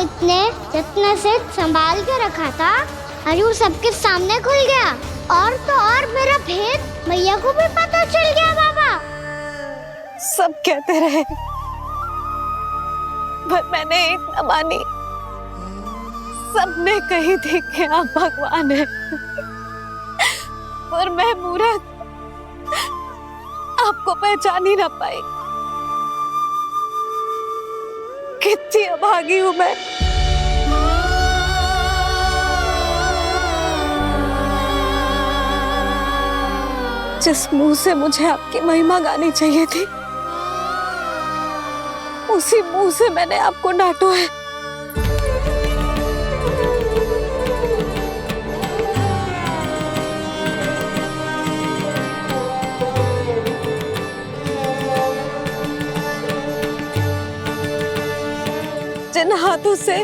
इतने यत्न से संभाल के रखा था, आज वो सबके सामने खुल गया। और तो और मेरा भेद मैया को भी पता चल गया बाबा। सब कहते रहे पर मैंने एक न मानी। सबने कही थी कि आप भगवान हैं, पर मैं मूर्ख आपको पहचान ही ना पाई। कितनी अभागी हूं मैं। जिस मुंह से मुझे आपकी महिमा गानी चाहिए थी, उसी मुंह से मैंने आपको डांटा है। जिन हाथों से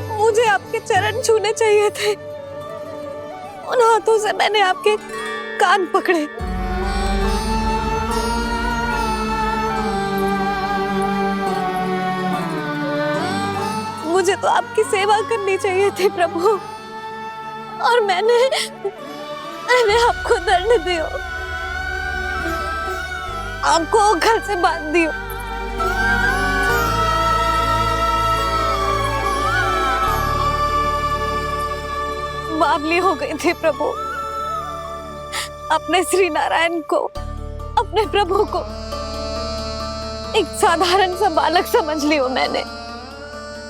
मुझे आपके चरण छूने चाहिए थे, उन हाथों से मैंने आपके कान पकड़े। मुझे तो आपकी सेवा करनी चाहिए थी प्रभु, और मैंने आपको दंड दियो, आपको घर से बांध दियो। बावली हो गई थी प्रभु। अपने श्री नारायण को, अपने प्रभु को एक साधारण सा बालक समझ लियो मैंने।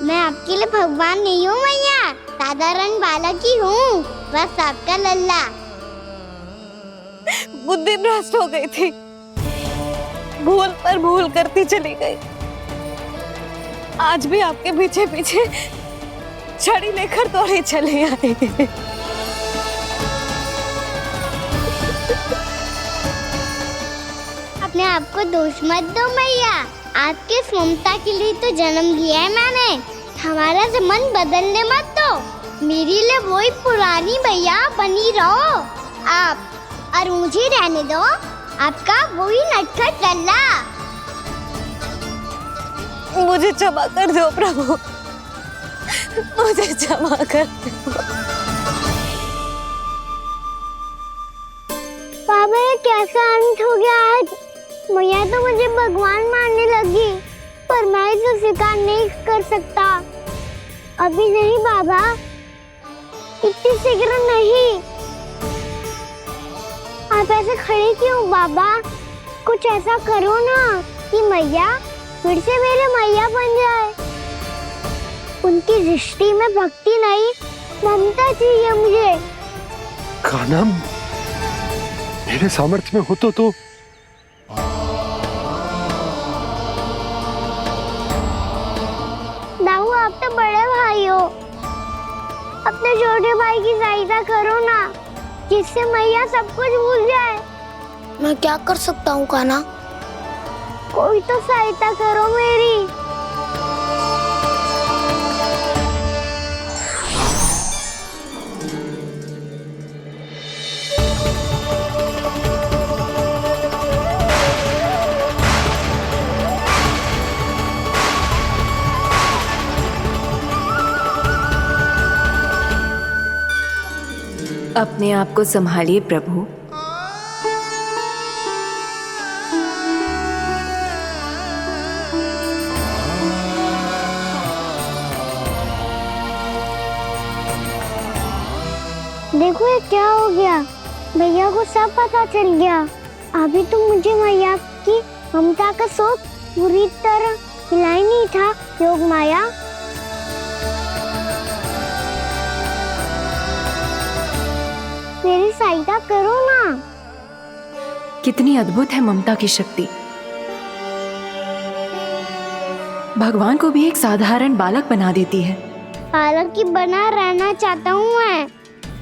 मैं आपके लिए भगवान नहीं हूँ मैया, साधारण बालक ही हूँ, बस आपका लल्ला। बुद्धि भ्रष्ट हो गई थी, भूल पर भूल करती चली गई। आज भी आपके पीछे पीछे छड़ी लेकर दौड़े चले आए। अपने आप को दोष मत दो मैया, आपके ममता के लिए तो जन्म लिया है मैंने। हमारा मन बदलने मत दो, मेरे लिए वही पुरानी मैया बनी रहो आप, और मुझे रहने दो आपका वही नटखट लल्ला। मुझे क्षमा कर दो प्रभु, मुझे क्षमा कर दो। बाबा ये कैसा अंत हो गया आज? मैया तो मुझे भगवान मानने लगी, पर मैं इसे स्वीकार नहीं कर सकता। अभी नहीं बाबा, इतनी शीघ्र नहीं। आप ऐसे खड़े क्यों बाबा? कुछ ऐसा करो ना कि मैया फिर से मेरे मैया बन जाए। उनकी दृष्टि में भक्ति नहीं, ममता चाहिए मुझे। कान्हा, मेरे सामर्थ्य में हो तो दाऊ, आप तो बड़े भाई हो, अपने छोटे भाई की सहायता करो ना, जिससे मैया सब कुछ भूल जाए। मैं क्या कर सकता हूँ कान्हा? कोई तो सहायता करो मेरी। अपने आप को संभालिए प्रभु। देखो ये क्या हो गया, भैया को सब पता चल गया। अभी तो मुझे मैया की ममता का शौक पूरी तरह मिला ही नहीं था। योग माया, मेरी सहायता करो ना। कितनी अद्भुत है ममता की शक्ति। भगवान को भी एक साधारण बालक बना देती है। बालक की बना रहना चाहता हूँ मैं,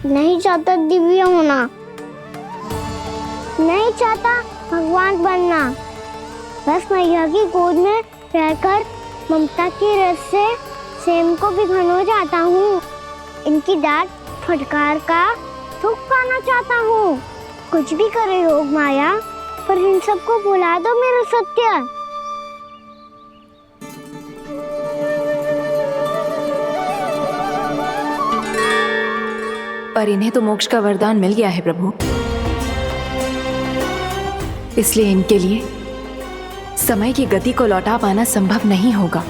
नहीं चाहता दिव्य होना, नहीं चाहता भगवान बनना। बस मैया की गोद में रहकर ममता की रस से सेम को भिगोना चाहता हूँ। इनकी डांट फटकार का सुख पाना चाहता हूँ। कुछ भी करे योग माया, पर इन सबको भुला दो मेरा सत्य। पर इन्हें तो मोक्ष का वरदान मिल गया है प्रभु, इसलिए इनके लिए समय की गति को लौटा पाना संभव नहीं होगा।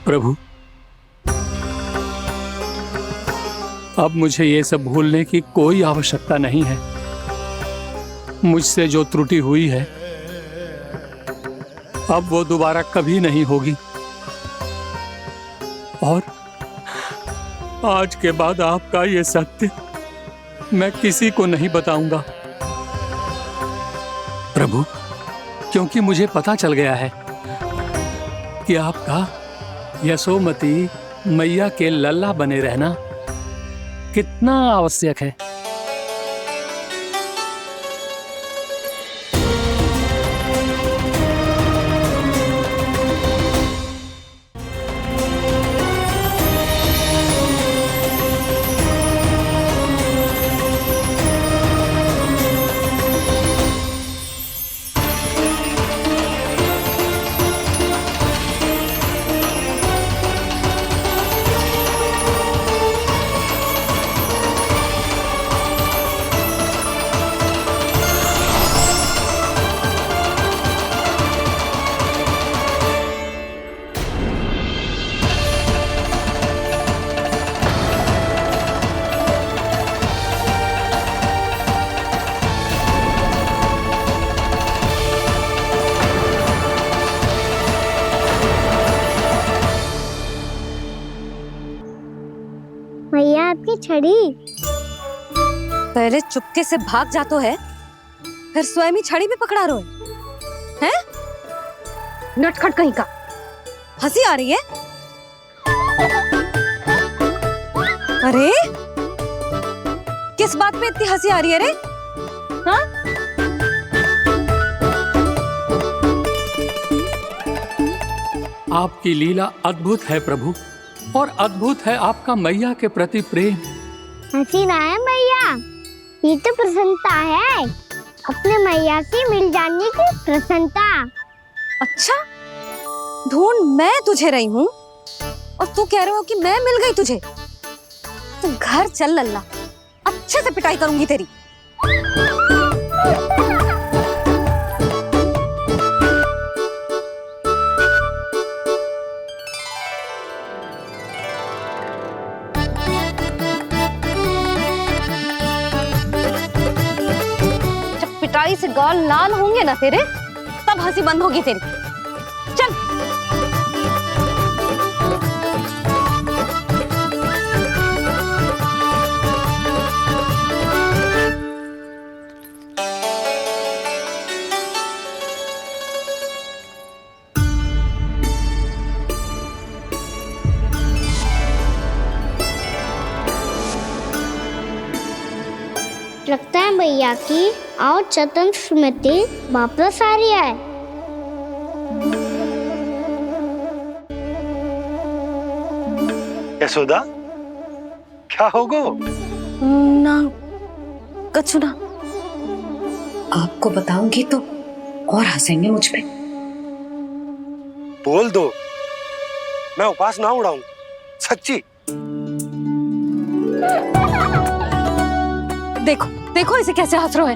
प्रभु, अब मुझे ये सब भूलने की कोई आवश्यकता नहीं है। मुझसे जो त्रुटि हुई है अब वो दोबारा कभी नहीं होगी, और आज के बाद आपका ये सत्य मैं किसी को नहीं बताऊंगा प्रभु, क्योंकि मुझे पता चल गया है कि आपका यशोमती मैया के लल्ला बने रहना कितना आवश्यक है। मैया आपकी छड़ी। पहले चुपके से भाग जातो है, फिर स्वयं ही छड़ी भी पकड़ा रो है? नटखट कहीं का। हंसी आ रही है? अरे किस बात पे इतनी हंसी आ रही है रे? हाँ? आपकी लीला अद्भुत है प्रभु, और अद्भुत है आपका मैया के प्रति प्रेम। हंसी ना है मैया, ये तो प्रसन्नता है, अपने मैया से मिल जाने की प्रसन्नता। अच्छा, ढूंढ मैं तुझे रही हूँ और तू कह रहे हो कि मैं मिल गई तुझे। तू घर चल लल्ला, अच्छे से पिटाई करूंगी तेरी। पिटाई से गाल लाल होंगे ना तेरे, तब हंसी बंद होगी तेरी। चल। लगता है भैया की और चतन स्मृति वापस आ रही है। यशोदा, क्या होगो? ना कछु ना। आपको बताऊंगी तो और हंसेंगे मुझ पे। बोल दो, मैं उपास ना उड़ाऊं, सच्ची। देखो देखो इसे कैसे हंस रहा है।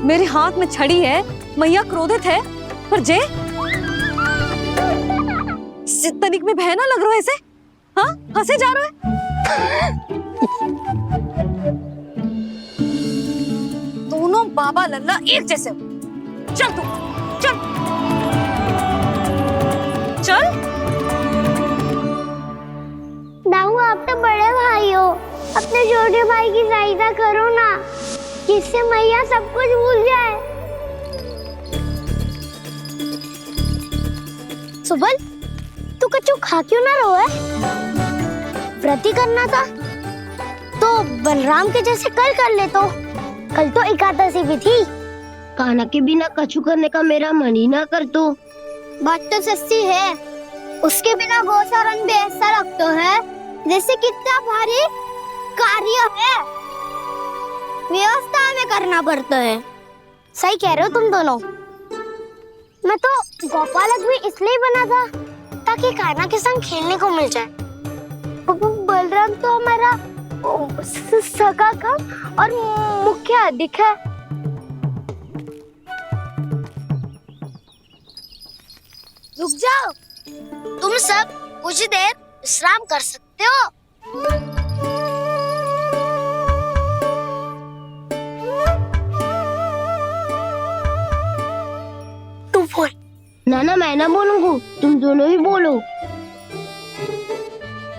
मेरे हाथ में छड़ी है, मैया क्रोधित है, पर जे तनिक में भय ना लग रहा है इसे? हाँ, हंसे जा रहा है। दोनों बाबा लल्ला एक जैसे हो। चल तू, चल चल। दाऊ, आप तो बड़े भाई हो, अपने छोटे भाई की सहायता करो ना, जिससे मैया सब कुछ भूल जाए। सुबल, तू कछु खा क्यों ना रहो है? व्रती करना था तो बलराम के जैसे कल कर ले तो। कल तो एकादशी भी थी। कान्हा के बिना कछु करने का मेरा मन ही ना कर तो। बात तो सच्ची है, उसके बिना गोचारण भी ऐसा लगता है जैसे कितना भारी कार्य है, व्यवस्था में करना पड़ता है। सही कह रहे हो तुम दोनों। मैं तो गोपालक भी इसलिए बना था कि कान्हा के संग खेलने को मिल जाए। बलराम तो हमारा सगा कम और मुख्य अधिक है। रुक जाओ, तुम सब कुछ देर विश्राम कर सकते हो। तू बोल। ना मैं ना बोलूंगा, तुम दोनों ही बोलो।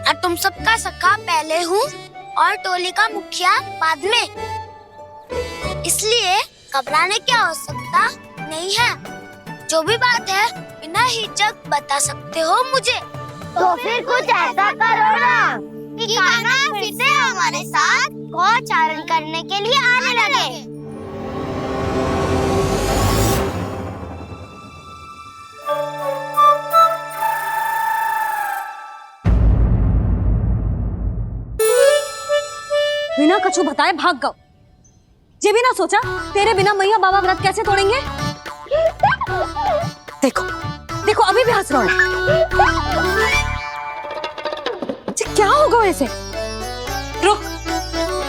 और तुम सबका सखा पहले हूँ और टोली का मुखिया बाद में, इसलिए घबराने की आवश्यकता नहीं है। जो भी बात है बिना हिचक बता सकते हो मुझे। तो फिर कुछ ऐसा करो ना कि कान्हा फिर से हमारे साथ गौचारण करने के लिए आने लगे। बिना कछु बताए भाग गओ। ये भी ना सोचा तेरे बिना मैया बाबा व्रत कैसे तोड़ेंगे। देखो देखो अभी भी हंस रहा है। क्या होगा वैसे? रुक,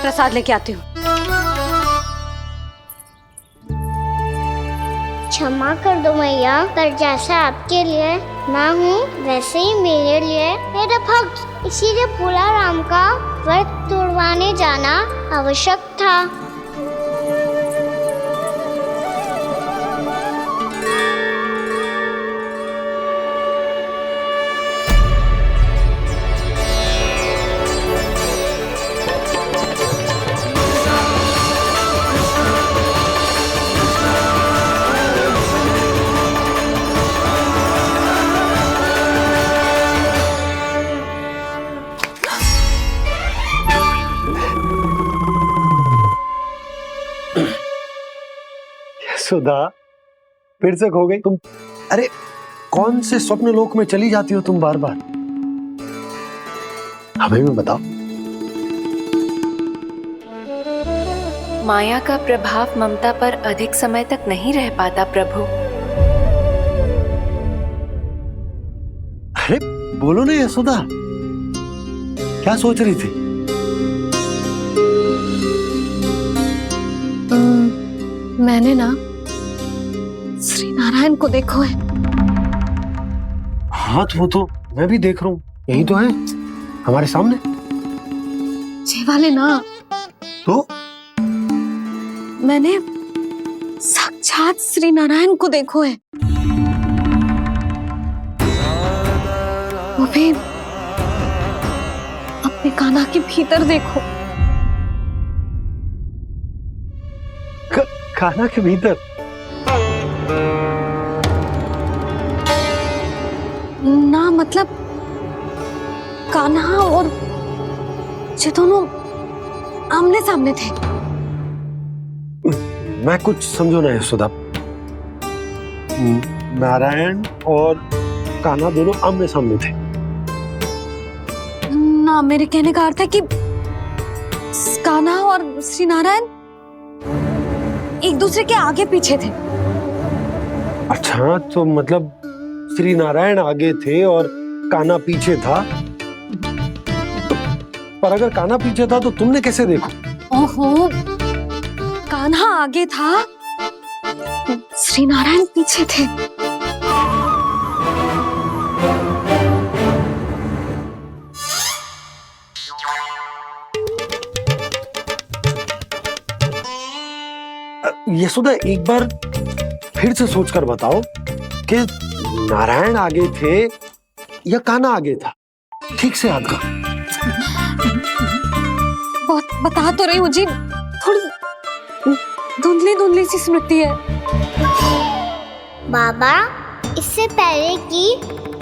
प्रसाद लेके आती हूँ। क्षमा कर दो मैया, पर जैसा आपके लिए ना हूँ वैसे ही मेरे लिए मेरा भक्त, इसीलिए भोला राम का व्रत तोड़वाने जाना आवश्यक था। सुधा, फिर से खो गई तुम। अरे कौन से स्वप्न लोक में चली जाती हो तुम बार बार? हमें भी बताओ। माया का प्रभाव ममता पर अधिक समय तक नहीं रह पाता प्रभु। अरे बोलो ना यशोदा, क्या सोच रही थी? मैंने ना श्री नारायण को देखो है। हाँ वो तो मैं भी देख रहा हूँ, यही तो है हमारे सामने। ये वाले ना, तो मैंने साक्षात श्री नारायण को देखो है। वो भी अपने कान्हा के भीतर देखो। कान्हा के भीतर? ना मतलब कान्हा और ये दोनों आमने सामने थे। मैं कुछ समझो ना यशोदा। नारायण और कान्हा दोनों आमने सामने थे? ना, मेरे कहने का अर्थ है कि कान्हा और श्री नारायण एक दूसरे के आगे पीछे थे। अच्छा, तो मतलब श्री नारायण आगे थे और कान्हा पीछे था। पर अगर कान्हा पीछे था तो तुमने कैसे देखा? ओहो, कान्हा आगे था, श्री नारायण पीछे थे। यशोदा, एक बार फिर से सोचकर बताओ कि नारायण आगे थे या कान्हा आगे था? ठीक से याद करो। बहुत बता तो रही हूँ जी, थोड़ी धुंधली धुंधली सी स्मृति है। बाबा, इससे पहले कि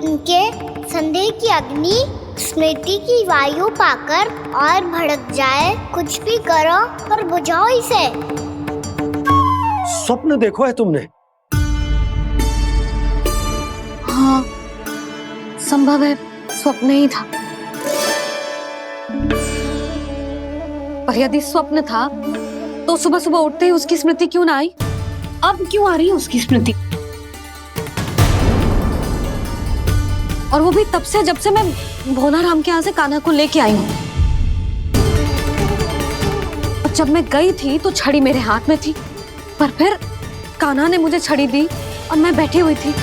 उनके संदेह की अग्नि स्मृति की वायु पाकर और भड़क जाए, कुछ भी करो पर बुझाओ इसे। स्वप्न देखो है तुमने? हाँ, संभव है स्वप्न ही था। पर यदि स्वप्न था तो सुबह सुबह उठते ही उसकी स्मृति क्यों ना आई? अब क्यों आ रही है उसकी स्मृति? और वो भी तब से जब से मैं भोलाराम के यहाँ से कान्हा को लेके आई हूँ। और जब मैं गई थी तो छड़ी मेरे हाथ में थी, पर फिर कान्हा ने मुझे छड़ी दी और मैं बैठी हुई थी।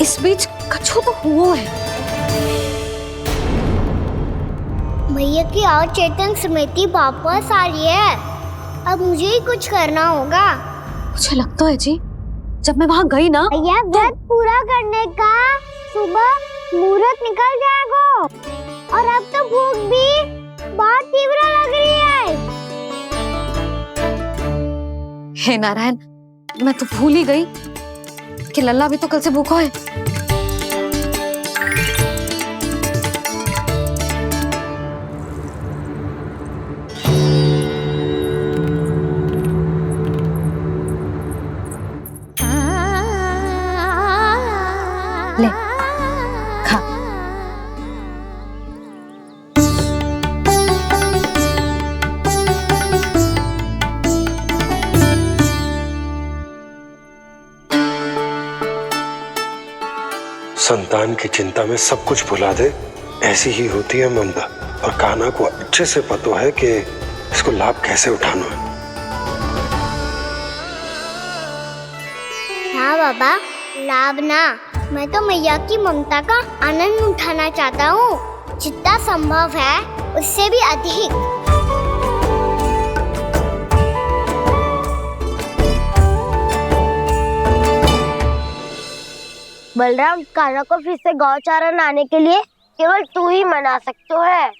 इस बीच कछु तो हुआ है। भैया की और चेतन स्मृति वापस आ रही है। अब मुझे ही कुछ करना होगा। मुझे लगता है जी, जब मैं वहां गई ना, भैया व्रत पूरा करने का सुबह मुहूर्त निकल जाएगा और अब तो भूख भी बहुत तीव्र लग रही है। हे नारायण, मैं तो भूल ही गई कि लल्ला भी तो कल से भूखा है। ले खा। संतान की चिंता में सब कुछ भुला दे, ऐसी ही होती है ममता। और कान्हा को अच्छे से पता है कि इसको लाभ कैसे उठाना है। हाँ बाबा, लाभ ना, मैं तो मैया की ममता का आनंद उठाना चाहता हूँ, जितना संभव है उससे भी अधिक। बलराम, कान्हा को फिर से गौचारण आने के लिए केवल तू ही मना सकते है।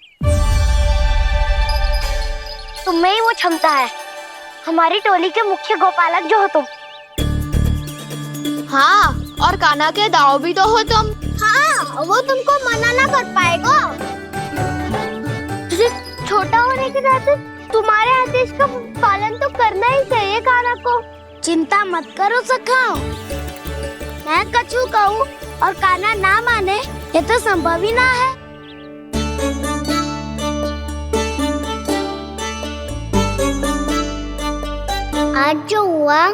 तुम्हें ही वो क्षमता है, हमारी टोली के मुख्य गोपालक जो हो तुम। हाँ, और कान्हा के दाव भी तो हो तुम। हाँ, वो तुमको मना ना कर पाएगा। तुझे छोटा होने के नाते तुम्हारे आदेश का पालन तो करना ही चाहिए कान्हा को। चिंता मत करो सखा, मैं कछु कहूँ और कान्हा ना माने, ये तो संभव ही ना है। आज जो हुआ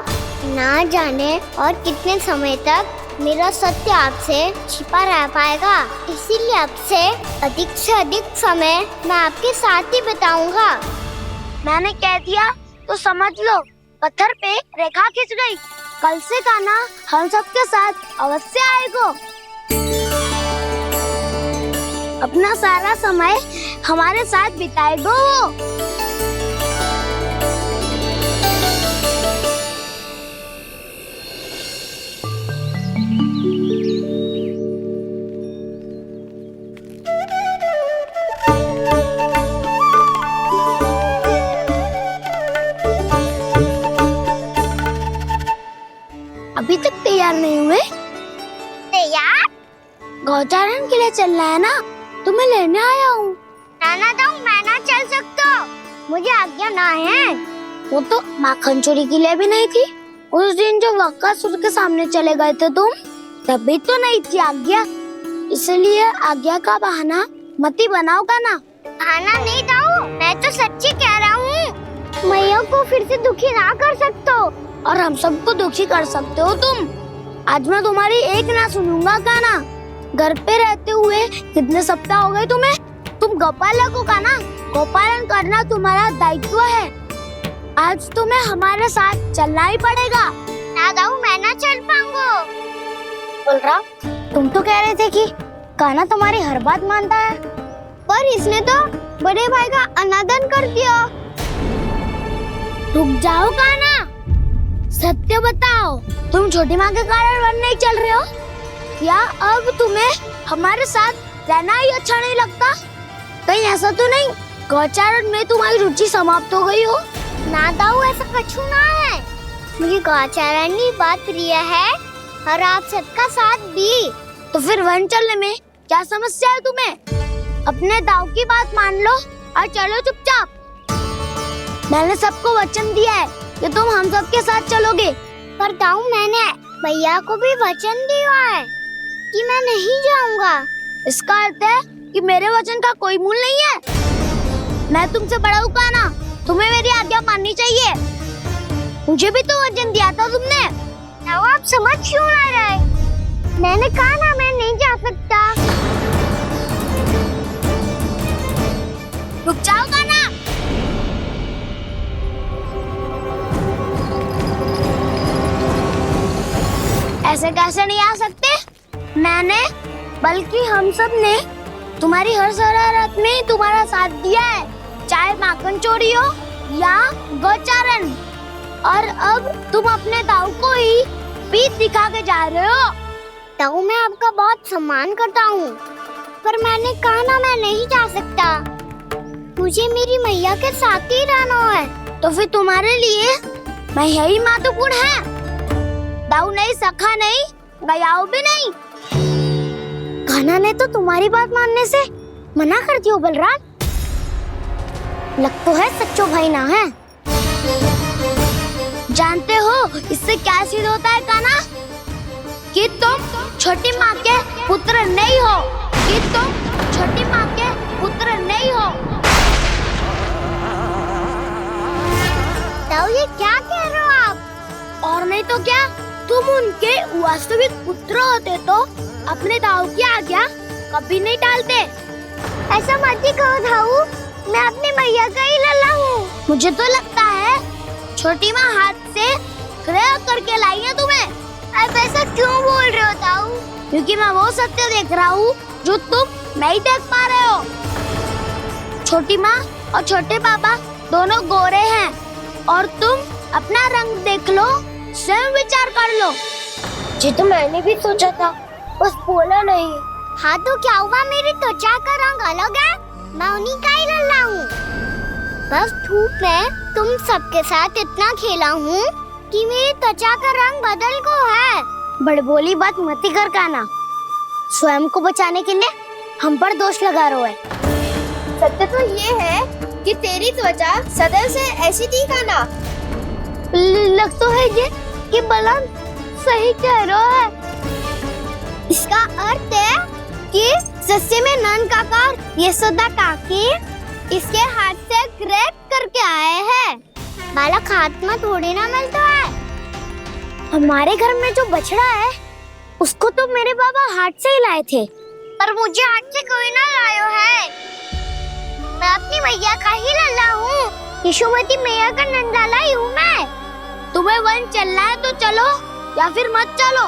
ना जाने और कितने समय तक मेरा सत्य आपसे छिपा रह पाएगा, इसीलिए आपसे अधिक से अधिक समय मैं आपके साथ ही बिताऊंगा। मैंने कह दिया तो समझ लो, पत्थर पे रेखा खींच गई। कल से कान्हा हम सबके साथ अवश्य आएगा। अपना सारा समय हमारे साथ बिताएगा वो। अभी तक तैयार नहीं हुए? तैयार? गौचारण के लिए चलना है ना, तुम्हें लेने आया हूँ। नाना तो मैं ना चल सकता, मुझे आज्ञा ना है। वो तो माखन चोरी के लिए भी नहीं थी। उस दिन जो वक्कासुर के सामने चले गए थे तुम, तभी तो नहीं थी आज्ञा। इसलिए आज्ञा का बहाना मत ही बनाओगा ना। बहाना नहीं दाऊ, मैं तो सच्ची कह रहा हूँ। मैया को फिर से दुखी ना कर सकते हो और हम सबको दुखी कर सकते हो तुम। आज मैं तुम्हारी एक ना सुनूंगा कान्हा। घर पे रहते हुए कितने सप्ताह हो गए तुम्हें? तुम गोपालक हो कान्हा, गोपालन करना तुम्हारा दायित्व है। आज तुम्हें हमारे साथ चलना ही पड़ेगा। ना दाऊ, मैं ना चल पाऊंगा। बलराम, तुम तो कह रहे थे कि कान्हा तुम्हारी हर बात मानता है, पर इसने तो बड़े भाई का अनादर कर दिया। रुक जाओ कान्हा, सत्य बताओ, तुम छोटी माँ के कारण वन नहीं चल रहे हो? या अब तुम्हें हमारे साथ रहना ही अच्छा नहीं लगता? कहीं ऐसा तो नहीं गौचारण में तुम्हारी रुचि समाप्त हो गई हो? ना दाऊ, ऐसा कछु ना है। मुझे गौचारण की बात प्रिय है और आप सबका साथ भी। तो फिर वन चलने में क्या समस्या है तुम्हें? अपने दाऊ की बात मान लो और चलो चुपचाप। मैंने सबको वचन दिया है कि तुम हम सबके साथ चलोगे। पर दाऊ, मैंने भैया को भी वचन दिया है कि मैं नहीं जाऊंगा। इसका अर्थ है कि मेरे वचन का कोई मूल नहीं है। मैं तुमसे बड़ा हूँ कान्हा, तुम्हें मेरी आज्ञा माननी चाहिए। मुझे भी तो वचन दिया था तुमने। दाऊ, आप समझ क्यों आ रहे? मैंने कहा ना मैं नहीं जा सकता। रुक जाओ कान्हा। ऐसे कैसे नहीं आ सकते? मैंने बल्कि हम सब ने तुम्हारी हर शरारत में तुम्हारा साथ दिया है, चाहे माखन चोरी हो या गौचारण। और अब तुम अपने दाऊ को ही पीठ दिखा के जा रहे हो। ताऊ मैं आपका बहुत सम्मान करता हूँ, पर मैंने कहा ना मैं नहीं जा सकता। मुझे मेरी मैया के साथ ही रहना है। तो फिर तुम्हारे लिए मैया ही महत्वपूर्ण है। दाऊ नहीं, सखा नहीं, गयाऊ भी नहीं। कान्हा ने तो तुम्हारी बात मानने से मना कर दियो बलराम। लग तो है सच्चो भाई ना है। जानते हो इससे क्या सिद्ध होता है कान्हा? कि तुम छोटी माँ के पुत्र नहीं हो, कि तुम छोटी माँ के पुत्र नहीं हो। ताऊ ये क्या कह रहे हो आप? और नहीं तो क्या, तुम उनके वास्तविक पुत्र होते तो अपने दाऊ की आज्ञा कभी नहीं टालते। ऐसा मत ही कहो ताऊ, मैं अपनी मैया का ही लल्ला हूँ। मुझे तो लगता है छोटी माँ हाथ से क्रय करके लाई है तुम्हें। आप ऐसा क्यों बोल रहे हो ताऊ? क्योंकि मैं वो सत्य देख रहा हूँ जो तुम नहीं देख पा रहे हो। छोटी माँ और छोटे पापा दोनों गोरे हैं, और तुम अपना रंग देख लो, स्वयं विचार कर लो। जी तो मैंने भी सोचा था, बस बोला नहीं। हाँ तो क्या हुआ, मेरी त्वचा का रंग अलग है, मैं उन्हीं का ही लल्ला हूँ। बस धूप में तुम सबके साथ इतना खेला हूँ कि मेरी त्वचा का रंग बदल को है। बड़बोली बात मत ही कर कान्हा। स्वयं को बचाने के लिए हम पर दोष लगा रहे है। सत्य तो ये है कि तेरी त्वचा सदैव से ऐसी थी कान्हा। लग तो है ये कि बलराम सही कह रहा है। इसका अर्थ है कि सस्ते में नन काका यशोदा काकी इसके हाथ से ग्रेट करके आए हैं। बालक हाथ में थोड़ी ना मिलता है। हमारे घर में जो बछड़ा है उसको तो मेरे बाबा हाथ से ही लाए थे। पर मुझे हाथ से कोई ना लायो है। मैं अपनी मैया का ही लल्ला हूँ। यशोमती मैया का नंदलाला ही हूँ मैं। तुम्हें वन चलना है तो चलो, या फिर मत चलो।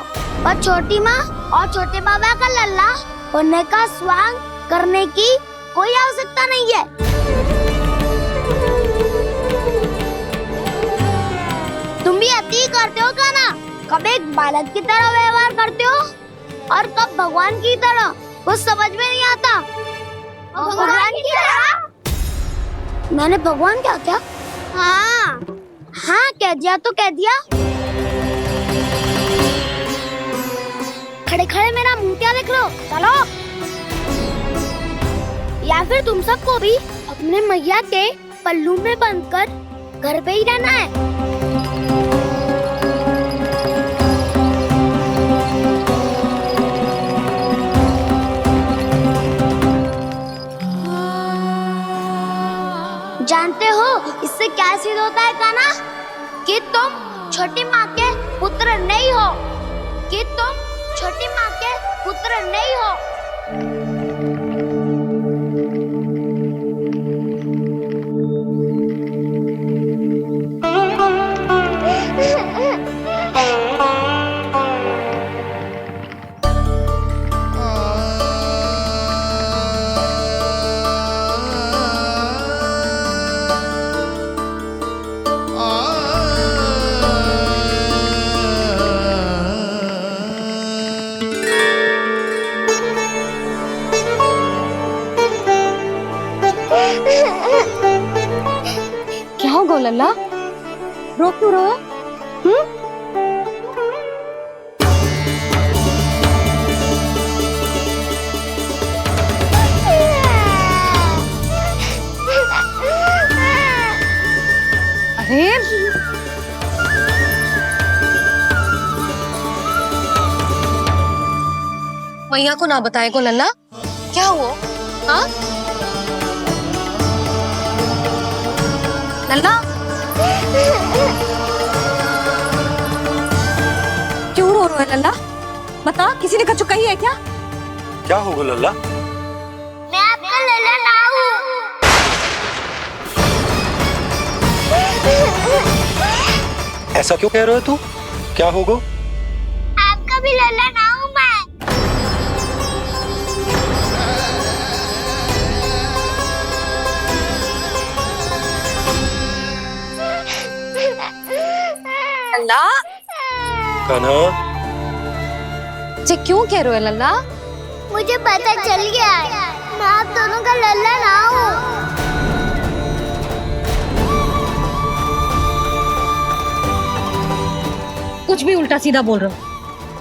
और छोटी माँ और छोटे बाबा का लल्ला होने का स्वांग करने की कोई आवश्यकता नहीं है। तुम भी अति करते हो कान्हा। कब एक बालक की तरह व्यवहार करते हो और कब भगवान की तरह, कुछ समझ में नहीं आता। भगवान की तरह? मैंने भगवान क्या क्या? हाँ हाँ कह दिया तो कह दिया। खड़े खड़े मेरा मुंह क्या देख लो, चलो। या फिर तुम सबको भी अपने मैया के पल्लू में बंधकर घर पे ही रहना है। जानते हो इससे क्या सिद्ध होता है कान्हा? कि तुम छोटी माँ के पुत्र नहीं हो, कि तुम छोटी माँ के पुत्र नहीं हो। क्या हो गो लल्ला, रो क्यों रहे हो? अरे मैया को ना बताए को लल्ला, क्या हुआ? हाँ लल्ला, क्यों रो रहे हो लल्ला? बता, किसी ने कछु कही है क्या? क्या होगा लल्ला? मैं आपका लल्ला ना हूँ। ऐसा क्यों कह रहे हो तू? क्या होगा? आपका भी लल्ला ना हूँ मैं। लल्ला, कान्हा, जे क्यों कह रहे हो लल्ला? मुझे पता चल गया है, मैं आप दोनों का लल्ला ना हूँ। कुछ भी उल्टा सीधा बोल रहे हो।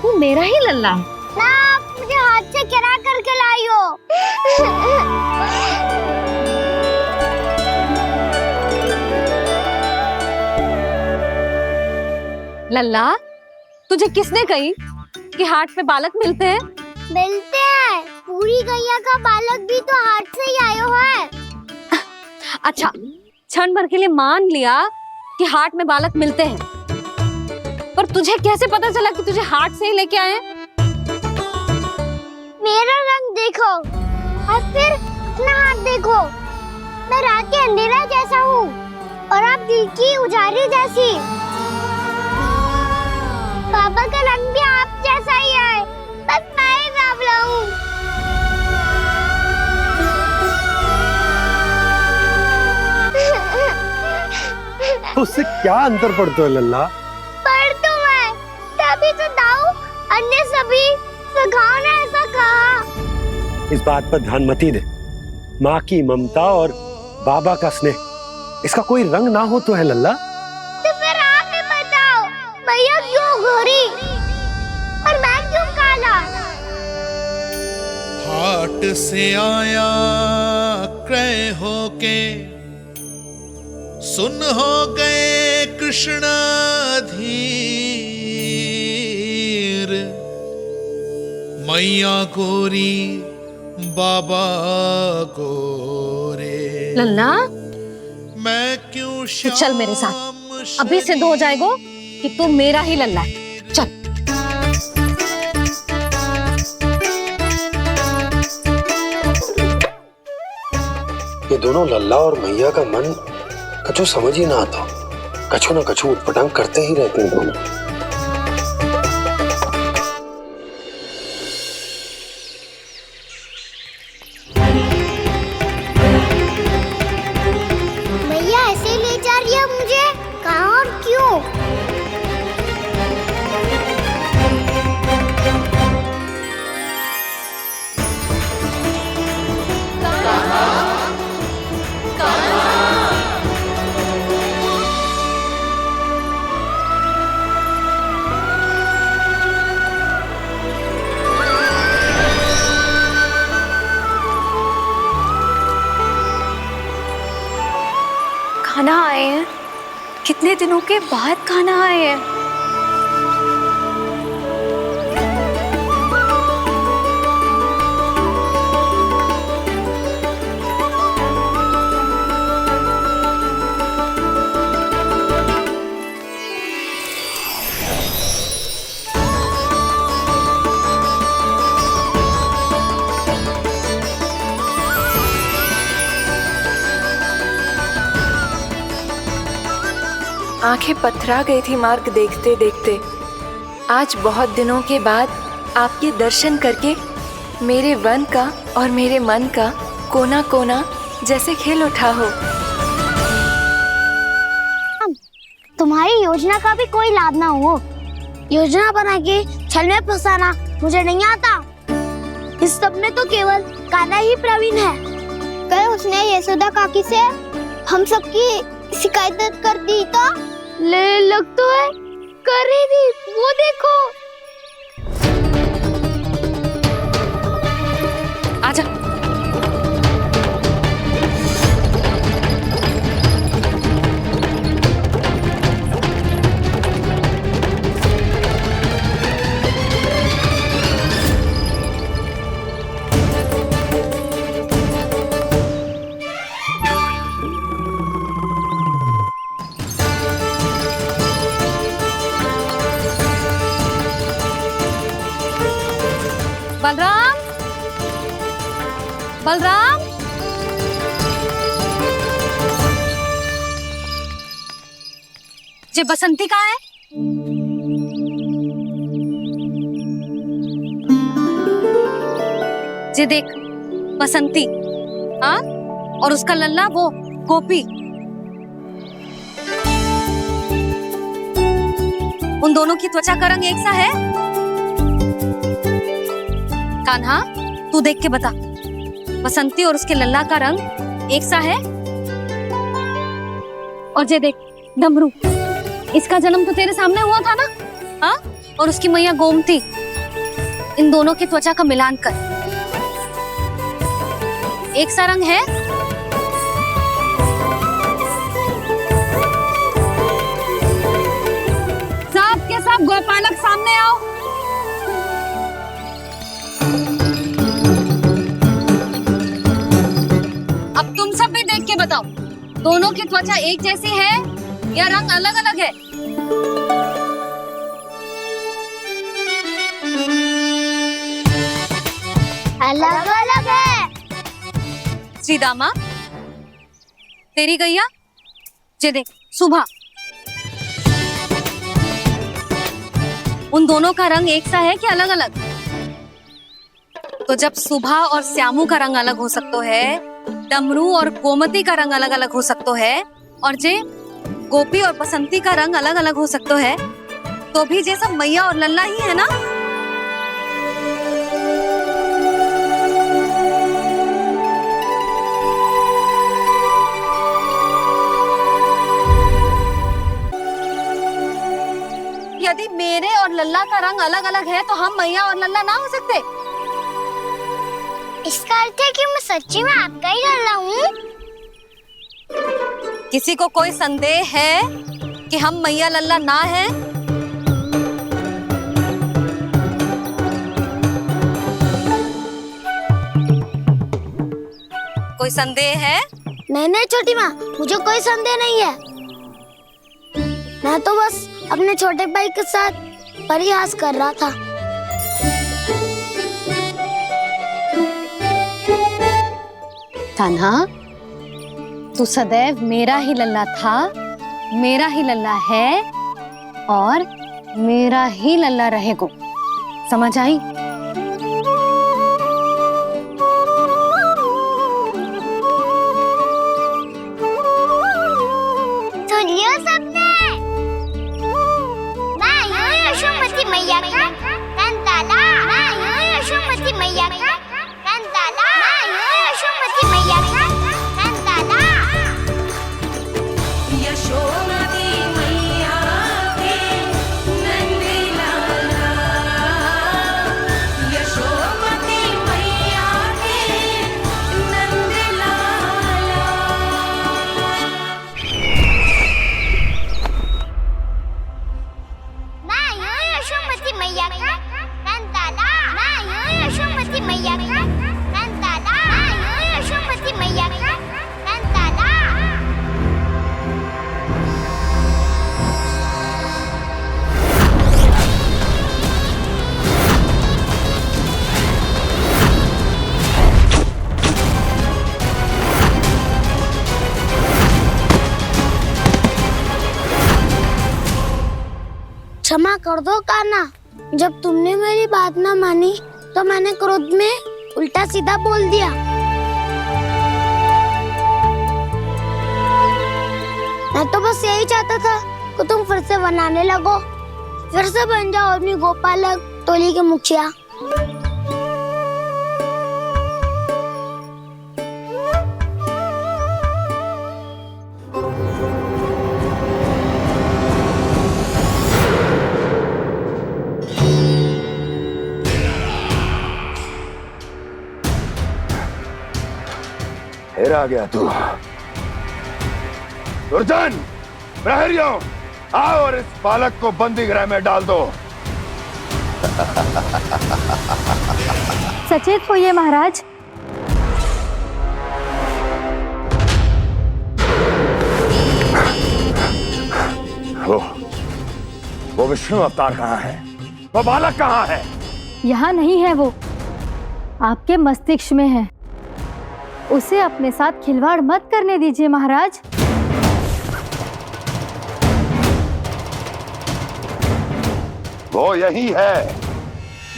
तू मेरा ही लल्ला है। ना, आप मुझे हाथ से गिरा करके लाई हो। लल्ला, तुझे किसने कही कि हाट में बालक मिलते हैं? मिलते हैं, पूरी गैया का बालक भी तो हाट से ही आयो है। अच्छा, क्षण भर के लिए मान लिया कि हाट में बालक मिलते हैं, पर तुझे कैसे पता चला कि तुझे हाट से ही लेके आए? मेरा रंग देखो और फिर अपना हाथ देखो। मैं रात के अंधेरा जैसा हूँ और आप दिल की उजाली जैसी। पापा का रंग भी आप जैसा ही है, बस मैं ही बावला हूँ। उससे क्या अंतर पड़ता है लल्ला? पर तो मैं तभी तो दाऊ अन्य सभी सखाओ ने ऐसा कहा। इस बात पर ध्यान मत ही दे। माँ की ममता और बाबा का स्नेह, इसका कोई रंग ना हो तो है लल्ला। तो फिर आप ही बताओ, भैया क्यों गोरी और मैं क्यों काला? हाट से आया क्रय होके, सुन हो गए कृष्णाधीर। मैया गोरी बाबा गोरे, लल्ला, मैं क्यों तू चल मेरे साथ। अभी सिद्ध हो जाएगा कि तू मेरा ही लल्ला है। चल। ये दोनों लल्ला और मैया का मन कछु समझ ही ना आता। कछु ना कछु उटपटांग करते ही रहते हैं दोनों। भैया ऐसे ले जा रही है मुझे, कहाँ और क्यों? खाना आए हैं, कितने दिनों के बाद खाना आए हैं। आंखें पथरा गई थी मार्ग देखते देखते। आज बहुत दिनों के बाद आपके दर्शन करके मेरे वन का और मेरे मन का कोना कोना जैसे खिल उठा हो। तुम्हारी योजना का भी कोई लाभ ना हो। योजना बना के छल में फंसाना मुझे नहीं आता। इस सब में तो केवल कान्हा ही प्रवीण है। कल उसने यशोदा काकी से हम सबकी शिकायत कर दी तो ले लग तो है कर ही दी, वो देखो। आजा। बलराम, बलराम, ये बसंती कहाँ है? ये देख बसंती, हाँ, और उसका लल्ला वो गोपी। उन दोनों की त्वचा का रंग एक सा है? कान्हा, तू देख के बता, बसंती और उसके लल्ला का रंग एक सा है? और ये देख डमरू, इसका जन्म तो तेरे सामने हुआ था ना, हाँ? और उसकी मैया गोमती, इन दोनों की त्वचा का मिलान कर, एक सा रंग है? सब के सब गोपालक सामने आओ। अब तुम सब भी देख के बताओ, दोनों की त्वचा एक जैसी है या रंग अलग अलग है? अलग अलग है। श्रीदामा, तेरी गैया, ये देख सुभा, उन दोनों का रंग एक सा है कि अलग अलग? तो जब सुभा और श्यामू का रंग अलग हो सकता है, डमरू और गोमती का रंग अलग अलग हो सकता है, और जे गोपी और बसंती का रंग अलग अलग हो सकता है, तो भी जे सब मैया और लल्ला ही है ना? यदि मेरे और लल्ला का रंग अलग अलग है तो हम मैया और लल्ला ना हो सकते? इसका अर्थ है कि मैं सच्ची में आपका ही लल्ला हूँ? किसी को कोई संदेह है कि हम मैया लल्ला ना हैं? कोई संदेह है? नहीं छोटी माँ, मुझे कोई संदेह नहीं है। मैं तो बस अपने छोटे भाई के साथ परिहास कर रहा था। कान्हा, तू सदैव मेरा ही लल्ला था, मेरा ही लल्ला है और मेरा ही लल्ला रहेगा, समझ आई? सुन लियो सबने, मैं हूँ यशोमती मैया का कंताला, मैं हूँ यशोमती मैया का कंताला, मैं हूँ यशोमती मैया का कंताला। यशोमती मैया के नंदी लाला, यशोमती मैया के नंदी लाला। मैं हूँ यशोमती मैया का कंताला, मैं हूँ यशोमती मैया का कंताला, मैं हूँ यशोमती मैया का कंताला। क्षमा कर दो कान्हा, जब तुमने मेरी बात ना मानी तो मैंने क्रोध में उल्टा सीधा बोल दिया। मैं तो बस यही चाहता था कि तुम फिर से बनाने लगो, फिर से बन जाओ अपनी गोपालक टोली के मुखिया। फिर आ गया तू। दुर्जन, प्रहरियों, आओ और इस बालक को बंदी गृह में डाल दो। सचेत होइए महाराज। वो विष्णु अवतार कहाँ है? वो बालक कहाँ है? यहाँ नहीं है वो, आपके मस्तिष्क में है। उसे अपने साथ खिलवाड़ मत करने दीजिए महाराज। वो यही है,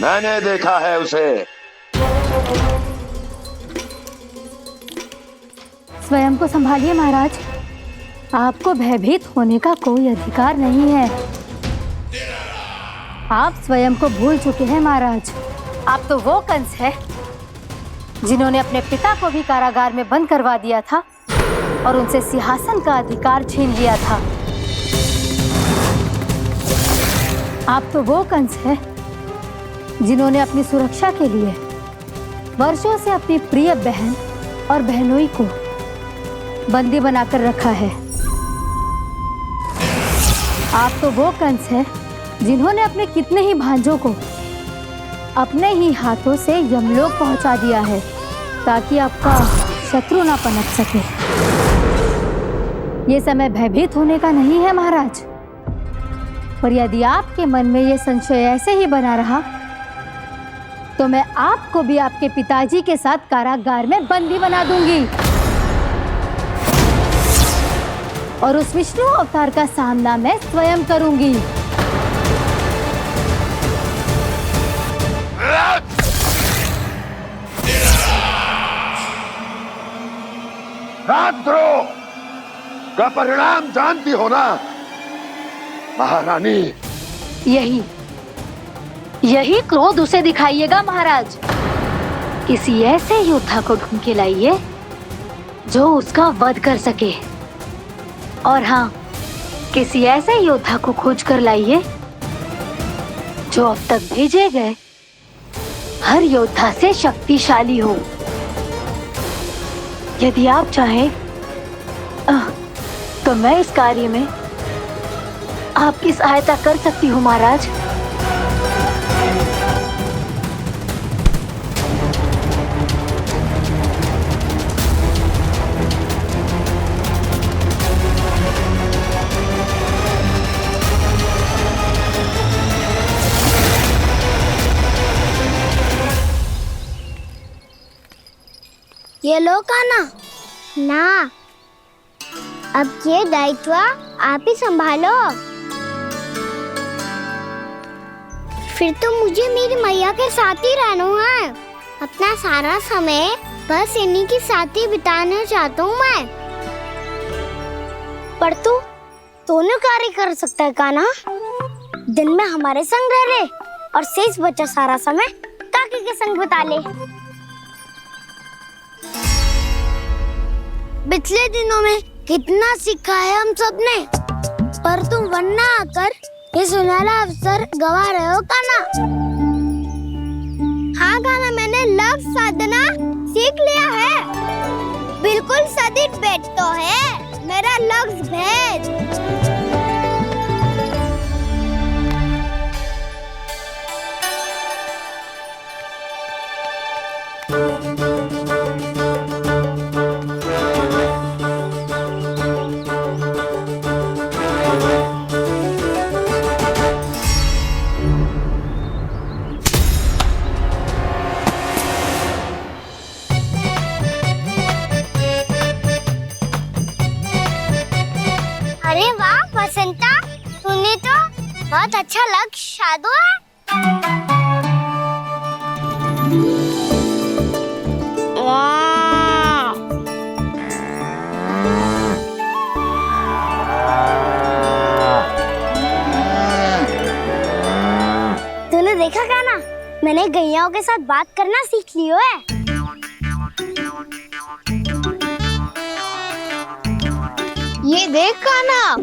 मैंने देखा है उसे। स्वयं को संभालिए महाराज, आपको भयभीत होने का कोई अधिकार नहीं है। आप स्वयं को भूल चुके हैं महाराज। आप तो वो कंस है जिन्होंने अपने पिता को भी कारागार में बंद करवा दिया था और उनसे सिंहासन का अधिकार छीन लिया था। आप तो वो कंस है जिन्होंने अपनी सुरक्षा के लिए वर्षों से अपनी प्रिय बहन और बहनोई को बंदी बनाकर रखा है। आप तो वो कंस है जिन्होंने अपने कितने ही भांजों को अपने ही हाथों से यमलोक पहुंचा दिया है ताकि आपका शत्रु ना पनप सके। ये समय भयभीत होने का नहीं है महाराज, पर यदि आपके मन में ये संशय ऐसे ही बना रहा तो मैं आपको भी आपके पिताजी के साथ कारागार में बंदी बना दूंगी और उस विष्णु अवतार का सामना मैं स्वयं करूंगी। राजद्रोह का परिणाम जानती हो ना महारानी? यही क्रोध उसे दिखाइएगा महाराज। किसी ऐसे योद्धा को ढूंढ के लाइए जो उसका वध कर सके। और हाँ, किसी ऐसे योद्धा को खोज कर लाइए जो अब तक भेजे गए हर योद्धा से शक्तिशाली हो। यदि आप चाहें तो मैं इस कार्य में आपकी सहायता कर सकती हूँ महाराज। ये लो कान्हा। ना, अब ये दायित्व आप ही संभालो। फिर तो मुझे मेरी मैया के साथ ही रहना है। अपना सारा समय बस इन्हीं के साथ ही बिताना चाहता हूँ मैं। पर तू दोनों कार्य कर सकता है कान्हा। दिन में हमारे संग रह ले और शेष बचा सारा समय काकी के संग बिता ले। पिछले दिनों में कितना सीखा है हम सब ने, पर तुम वरना आकर ये सुनहरा अवसर गवा रहे हो कान्हा। हाँ कान्हा, मैंने लक्ष्य साधना सीख लिया है। बिल्कुल सदित भेद तो है मेरा लक्ष्य भेद। अरे वाह बसंता, तूने तो बहुत अच्छा लक्ष्य साधा है। वाह, तूने देखा कान्हा, मैंने गैयाओं के साथ बात करना सीख लियो है। ये देख कान्हा,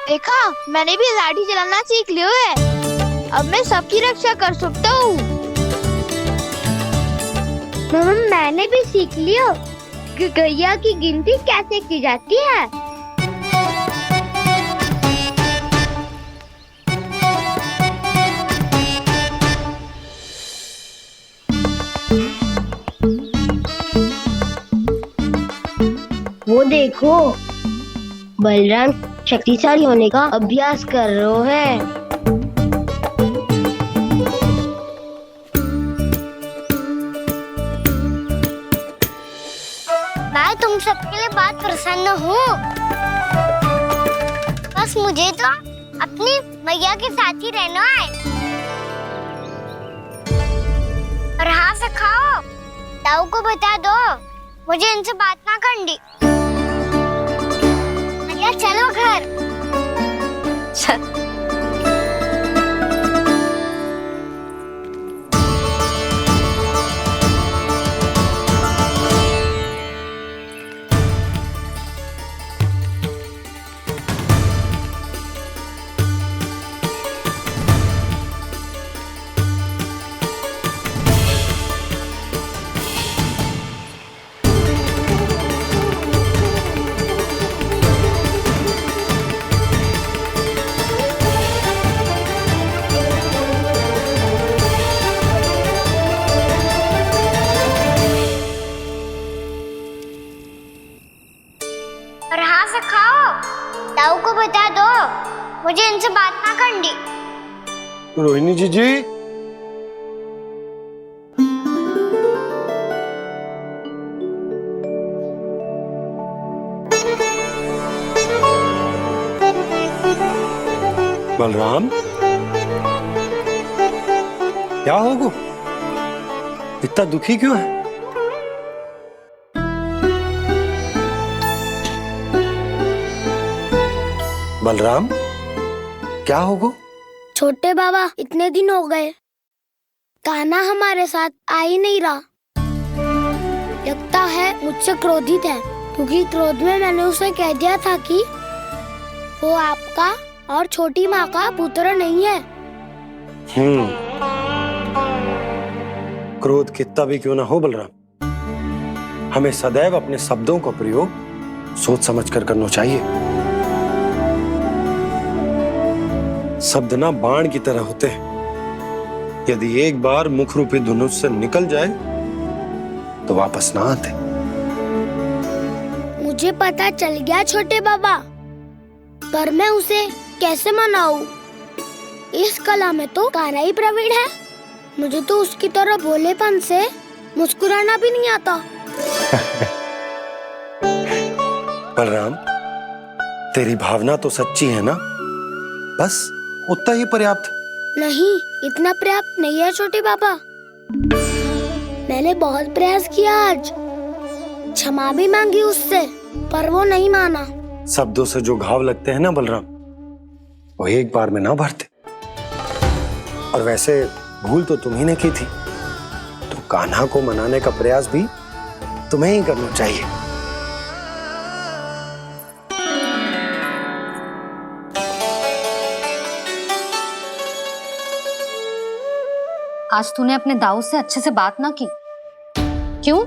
देखा, मैंने भी लाठी चलाना सीख लियो है। अब मैं सबकी रक्षा कर सकता हूँ। मैंने भी सीख लियो कि गैया की गिनती कैसे की जाती है। वो देखो, बलराम शक्तिशाली होने का अभ्यास कर रहे हैं। मैं तुम सबके लिए बहुत प्रसन्न हूँ। बस मुझे तो अपनी मैया के साथ ही रहना है। और हाँ से खाओ, ताऊ को बता दो मुझे इनसे बात ना करनी। मैया चलो घर। चल। और हाँ से खाओ, ताऊ को बता दो मुझे इनसे बात ना करनी। रोहिणी जी बलराम, क्या होगा? इतना दुखी क्यों है? बलराम, क्या होगा? छोटे बाबा, इतने दिन हो गए, कान्हा हमारे साथ आ ही नहीं रहा। लगता है मुझसे क्रोधित है, क्योंकि क्रोध में मैंने उसे कह दिया था कि वो आपका और छोटी माँ का पुत्र नहीं है। क्रोध कितना भी क्यों ना हो बलराम, हमें सदैव अपने शब्दों का प्रयोग सोच समझ कर करना चाहिए। शब्द ना बाण की तरह होते हैं, यदि एक बार मुख रूपी धनुष से निकल जाए तो वापस ना आते। मुझे पता चल गया छोटे बाबा, पर मैं उसे कैसे मनाऊं? इस कला में तो कान्हा ही प्रवीण है। मुझे तो उसकी तरह भोलेपन से मुस्कुराना भी नहीं आता। बलराम, तेरी भावना तो सच्ची है ना, बस उतना ही पर्याप्त। नहीं, इतना पर्याप्त नहीं है छोटे बाबा। मैंने बहुत प्रयास किया, आज क्षमा भी मांगी उससे, पर वो नहीं माना। शब्दों से जो घाव लगते हैं ना बलराम, वो एक बार में ना भरते। और वैसे भूल तो तुम्ही ने की थी, तो कान्हा को मनाने का प्रयास भी तुम्हें ही करना चाहिए। आज तूने अपने दाऊ से अच्छे से बात ना की, क्यों?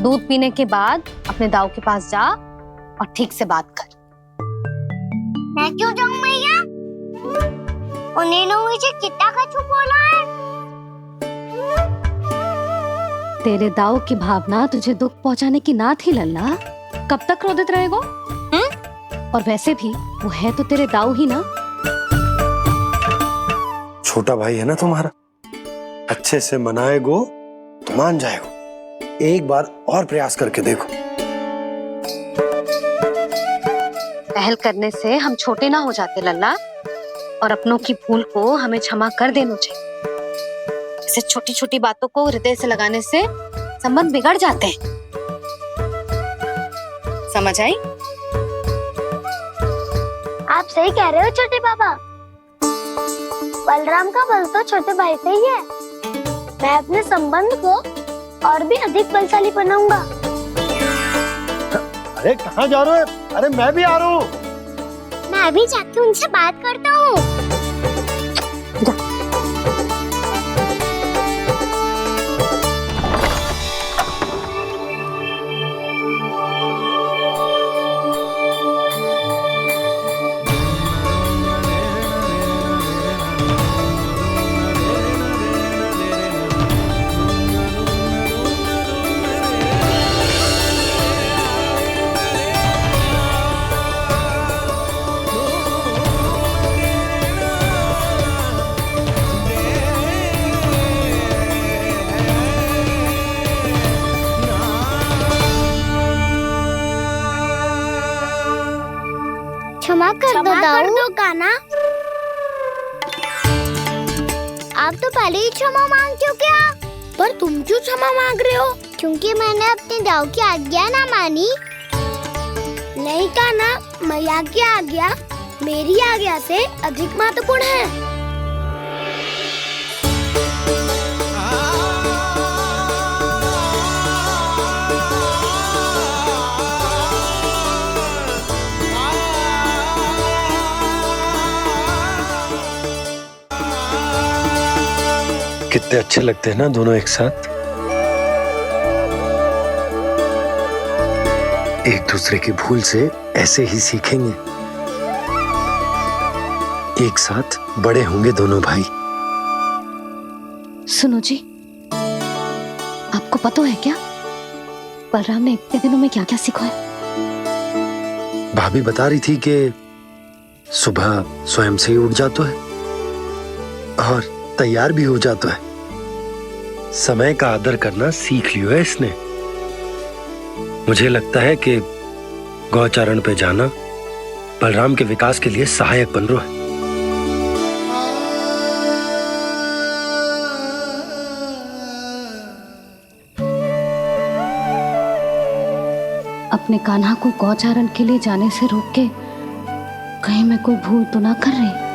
दूध पीने के बाद अपने दाऊ के पास जा और ठीक से बात कर। मैं क्यों जाऊं मैया? उन्होंने मुझे कितना कछु बोला है। तेरे दाऊ की भावना तुझे दुख पहुंचाने की ना थी लल्ला, कब तक क्रोधित रहेगो? और वैसे भी वो है तो तेरे दाऊ ही ना। छोटा भाई है ना तुम्हारा, अच्छे से मनाएगो तो मान जाएगो। एक बार और प्रयास करके देखो। पहल करने से हम छोटे ना हो जाते लल्ला, और अपनों की भूल को हमें क्षमा कर देना चाहिए। ऐसे छोटी छोटी बातों को हृदय से लगाने से संबंध बिगड़ जाते हैं। समझ आई? आप सही कह रहे हो छोटे बाबा। बलराम का बल तो छोटे भाई से ही है। मैं अपने संबंध को और भी अधिक बलशाली बनाऊंगा। अरे कहाँ जा रहे हो? अरे मैं भी आ रहा हूँ। मैं भी जाके उनसे बात करता हूँ। क्षमा कर दो कान्हा। आप तो पहले ही क्षमा मांगते हो क्या? पर तुम क्यों क्षमा मांग रहे हो? क्योंकि मैंने अपने दाऊ की आज्ञा ना मानी। नहीं कान्हा, मैया की आज्ञा मेरी आज्ञा से अधिक महत्वपूर्ण है। कितने अच्छे लगते हैं ना दोनों एक साथ। एक दूसरे की भूल से ऐसे ही सीखेंगे। एक साथ बड़े होंगे दोनों भाई। सुनो जी, आपको पता है क्या बलराम ने इतने दिनों में क्या क्या सीखा है? भाभी बता रही थी कि सुबह स्वयं से ही उठ जाता है और तैयार भी हो जाता है। समय का आदर करना सीख लियो है इसने। मुझे लगता है कि गौचारण पे जाना बलराम के विकास के लिए सहायक बन रहा है। अपने कान्हा को गौचारण के लिए जाने से रोक के कहीं मैं कोई भूल तो ना कर रही?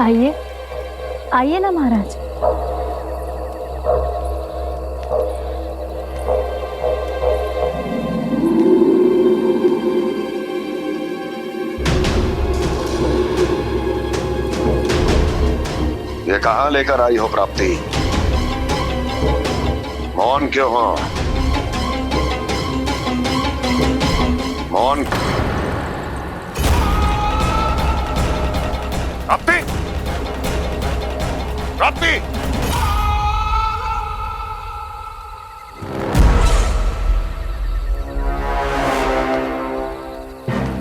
आइए आइए ना महाराज। ये कहाँ लेकर आई हो प्राप्ति? मौन क्यों हो? मौन। प्राप्ति, प्राप्ति,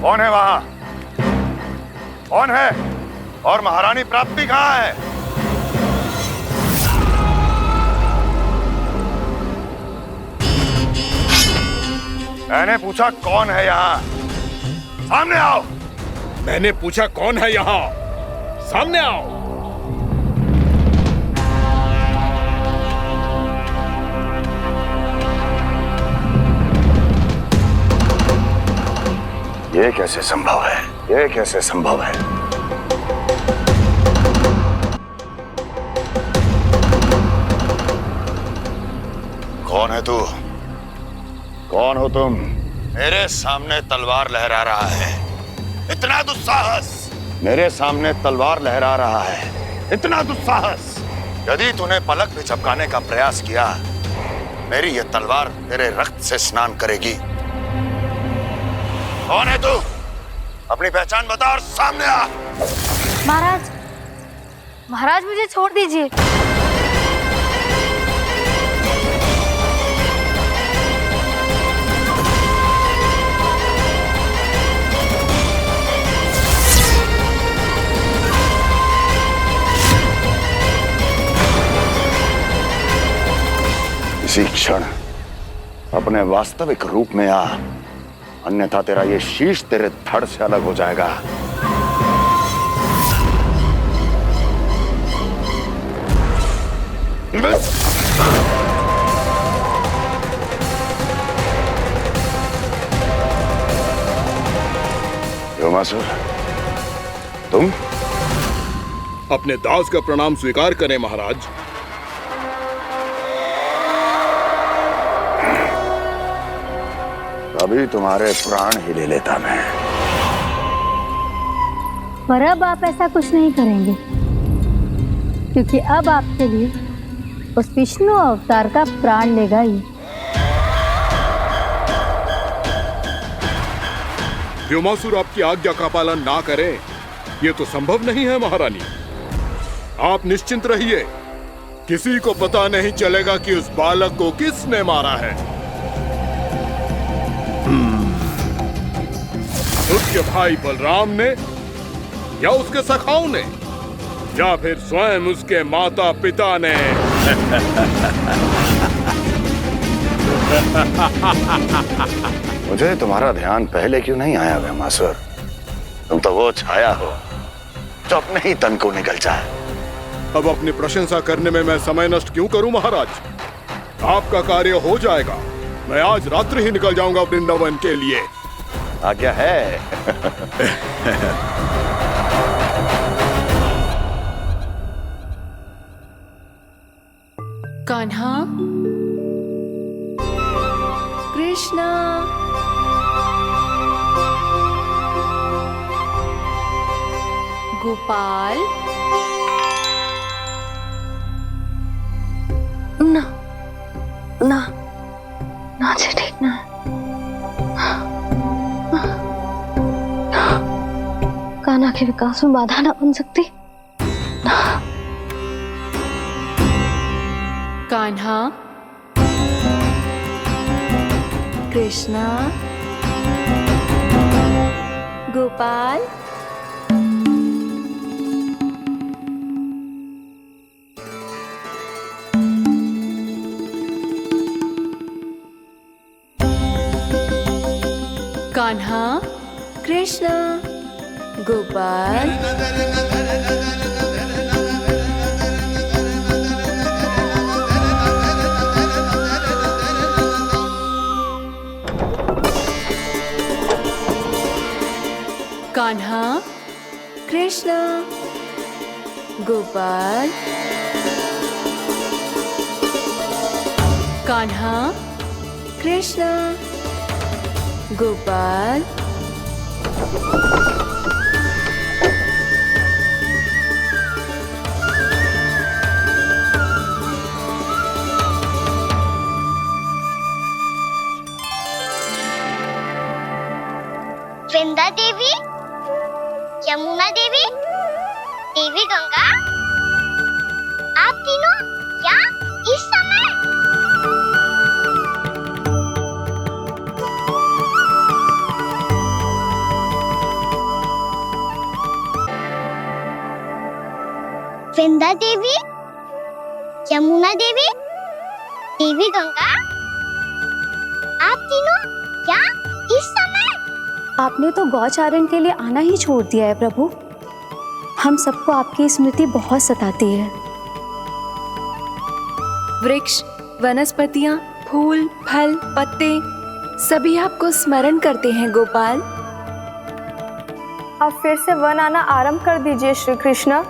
कौन है वहां? कौन है? और महारानी प्राप्ति कहाँ है? मैंने पूछा कौन है यहाँ? सामने आओ। मैंने पूछा कौन है यहाँ? सामने आओ। ये कैसे संभव है? ये कैसे संभव है? कौन है तू? कौन हो तुम? मेरे सामने तलवार लहरा रहा है। इतना दुस्साहस! मेरे सामने तलवार लहरा रहा है। इतना दुस्साहस! यदि तूने पलक भी झपकाने का प्रयास किया, मेरी ये तलवार तेरे रक्त से स्नान करेगी। कौन है तू? अपनी पहचान बता और सामने आ। महाराज, महाराज मुझे छोड़ दीजिए। इसी क्षण अपने वास्तविक रूप में आ, अन्यथा तेरा ये शीश तेरे धड़ से अलग हो जाएगा। व्योमासुर, तुम? अपने दास का प्रणाम स्वीकार करें महाराज। अभी तुम्हारे प्राण ही ले लेता मैं। पर अब आप ऐसा कुछ नहीं करेंगे, क्योंकि अब आपके लिए उस विष्णु अवतार का प्राण लेगा ही। व्योमासुर आपकी आज्ञा का पालन ना करें, ये तो संभव नहीं है महारानी। आप निश्चिंत रहिए, किसी को पता नहीं चलेगा कि उस बालक को किसने मारा है। उसके भाई बलराम ने, या उसके सखाओं ने, या फिर स्वयं उसके माता पिता ने। मुझे तुम्हारा ध्यान पहले क्यों नहीं आया ब्रह्मासुर? तुम तो वो छाया हो जो अपने ही तन को निकल जाए। अब अपनी प्रशंसा करने में मैं समय नष्ट क्यों करूं महाराज? आपका कार्य हो जाएगा। मैं आज रात्रि ही निकल जाऊंगा वृंदावन के लिए। आज्ञा है। कान्हा, कृष्णा, गोपाल, ना ना ना जी, ठीक ना। कान्हा के विकास में बाधा ना बन सकती। कान्हा, कृष्णा, गोपाल, कान्हा, कृष्णा, गोपाल, कान्हा, कृष्णा, गोपाल, कान्हा, कृष्णा, गोपाल, वृंदा देवी, यमुना देवी, देवी गंगा, आप तीनों यहाँ इस समय? वृंदा देवी, यमुना देवी, देवी गंगा, आप तीनों यहाँ इस समय? आपने तो गौचारण के लिए आना ही छोड़ दिया है प्रभु। हम सबको आपकी स्मृति बहुत सताती है। वृक्ष, वनस्पतियां, फूल, फल, पत्ते सभी आपको स्मरण करते हैं गोपाल। अब फिर से वन आना आरंभ कर दीजिए श्री कृष्ण।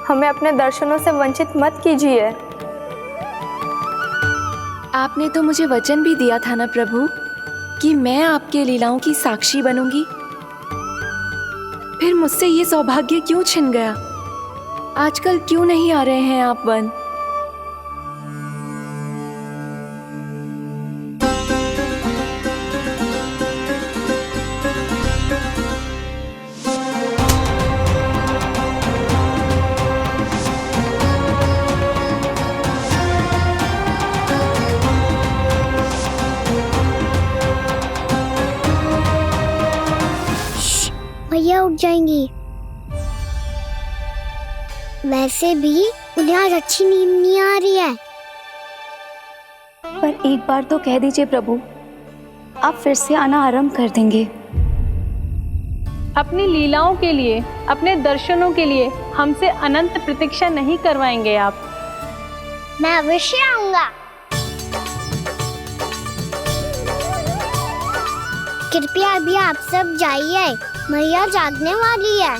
हमें अपने दर्शनों से वंचित मत कीजिए। आपने तो मुझे वचन भी दिया था ना प्रभु कि मैं आपके लीलाओं की साक्षी बनूंगी। फिर मुझसे ये सौभाग्य क्यों छिन गया? आजकल क्यों नहीं आ रहे हैं आप वन? भैया उठ जाएंगी। वैसे भी उन्हें आज अच्छी नींद नहीं आ रही है। पर एक बार तो कह दीजिए प्रभु, आप फिर से आना आरंभ कर देंगे। अपनी लीलाओं के लिए, अपने दर्शनों के लिए हमसे अनंत प्रतीक्षा नहीं करवाएंगे आप? मैं अवश्य आऊंगा। कृपया अभी आप सब जाइए, मैया जागने वाली है।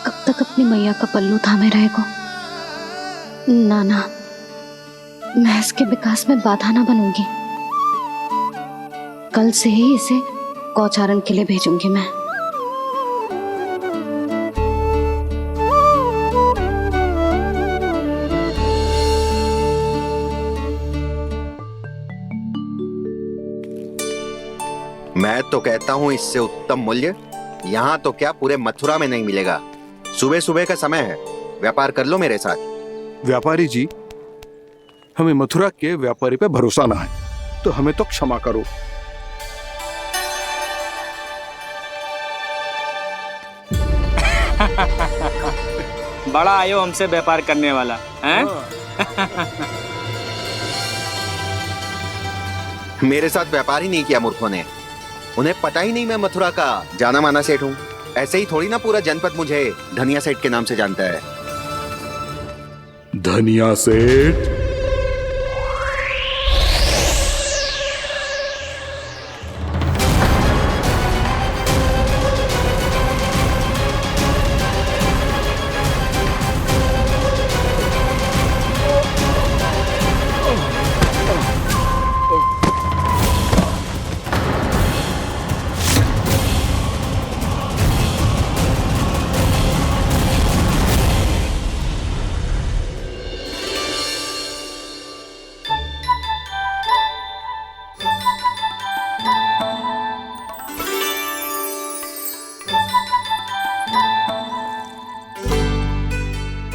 कब तक अपनी मैया का पल्लू थामे रहेगा? ना ना, मैं इसके विकास में बाधा ना बनूंगी। कल से ही इसे गौचारण के लिए भेजूंगी मैं। मैं तो कहता हूँ इससे उत्तम मूल्य यहाँ तो क्या पूरे मथुरा में नहीं मिलेगा। सुबह सुबह का समय है, व्यापार कर लो मेरे साथ। व्यापारी जी, हमें मथुरा के व्यापारी पे भरोसा ना है, तो हमें तो क्षमा करो। बड़ा आयो हमसे व्यापार करने वाला हैं? मेरे साथ व्यापार ही नहीं किया मूर्खों ने। उन्हें पता ही नहीं मैं मथुरा का जाना माना सेठ हूँ। ऐसे ही थोड़ी ना पूरा जनपद मुझे धनिया सेठ के नाम से जानता है। धनिया सेठ?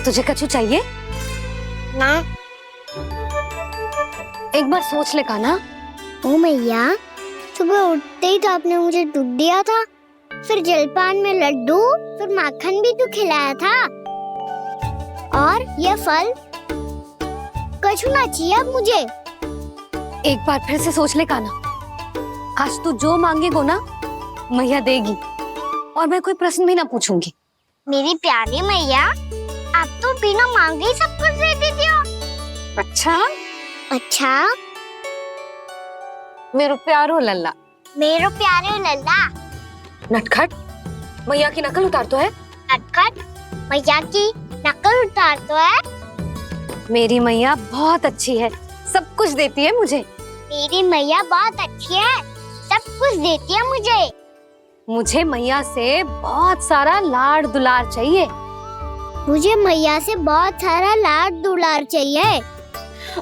तुझे कछु चाहिए ना? एक बार सोच ले कान्हा। ओ मैया, सुबह उठते ही तो आपने मुझे दूध दिया था, फिर जलपान में लड्डू, फिर माखन भी तो खिलाया था। और ये फल कछु ना चाहिए अब मुझे। एक बार फिर से सोच ले कान्हा। आज तू जो मांगेगो ना मैया देगी, और मैं कोई प्रश्न भी ना पूछूंगी। मेरी प्यारी मैया, आप तो बिना मांगे ही सब कुछ दे देती हो। अच्छा अच्छा, मेरो प्यारो लल्ला। मेरो प्यारे लल्ला। नटखट, मैया की नकल उतार तो है। नटखट, मैया की नकल उतार तो है। मेरी मैया बहुत अच्छी है, सब कुछ देती है मुझे। मेरी मैया बहुत अच्छी है, सब कुछ देती है मुझे। मुझे मैया से बहुत सारा लाड़ दुलार चाहिए। मुझे मैया से बहुत सारा लाड दुलार चाहिए,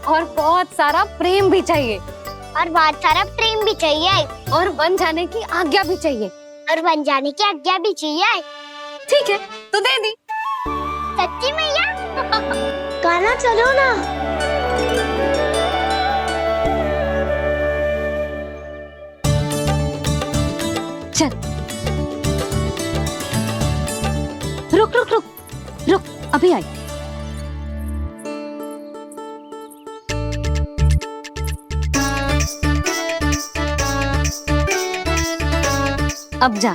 और बहुत सारा प्रेम भी चाहिए, और बहुत सारा प्रेम भी चाहिए, और बन जाने की आज्ञा भी चाहिए, और बन जाने की आज्ञा भी चाहिए। ठीक है, तो दे दी। सच्ची मैया? कान्हा चलो ना। चल, रुक रुक रुक रुक, अभी आई। अब जा।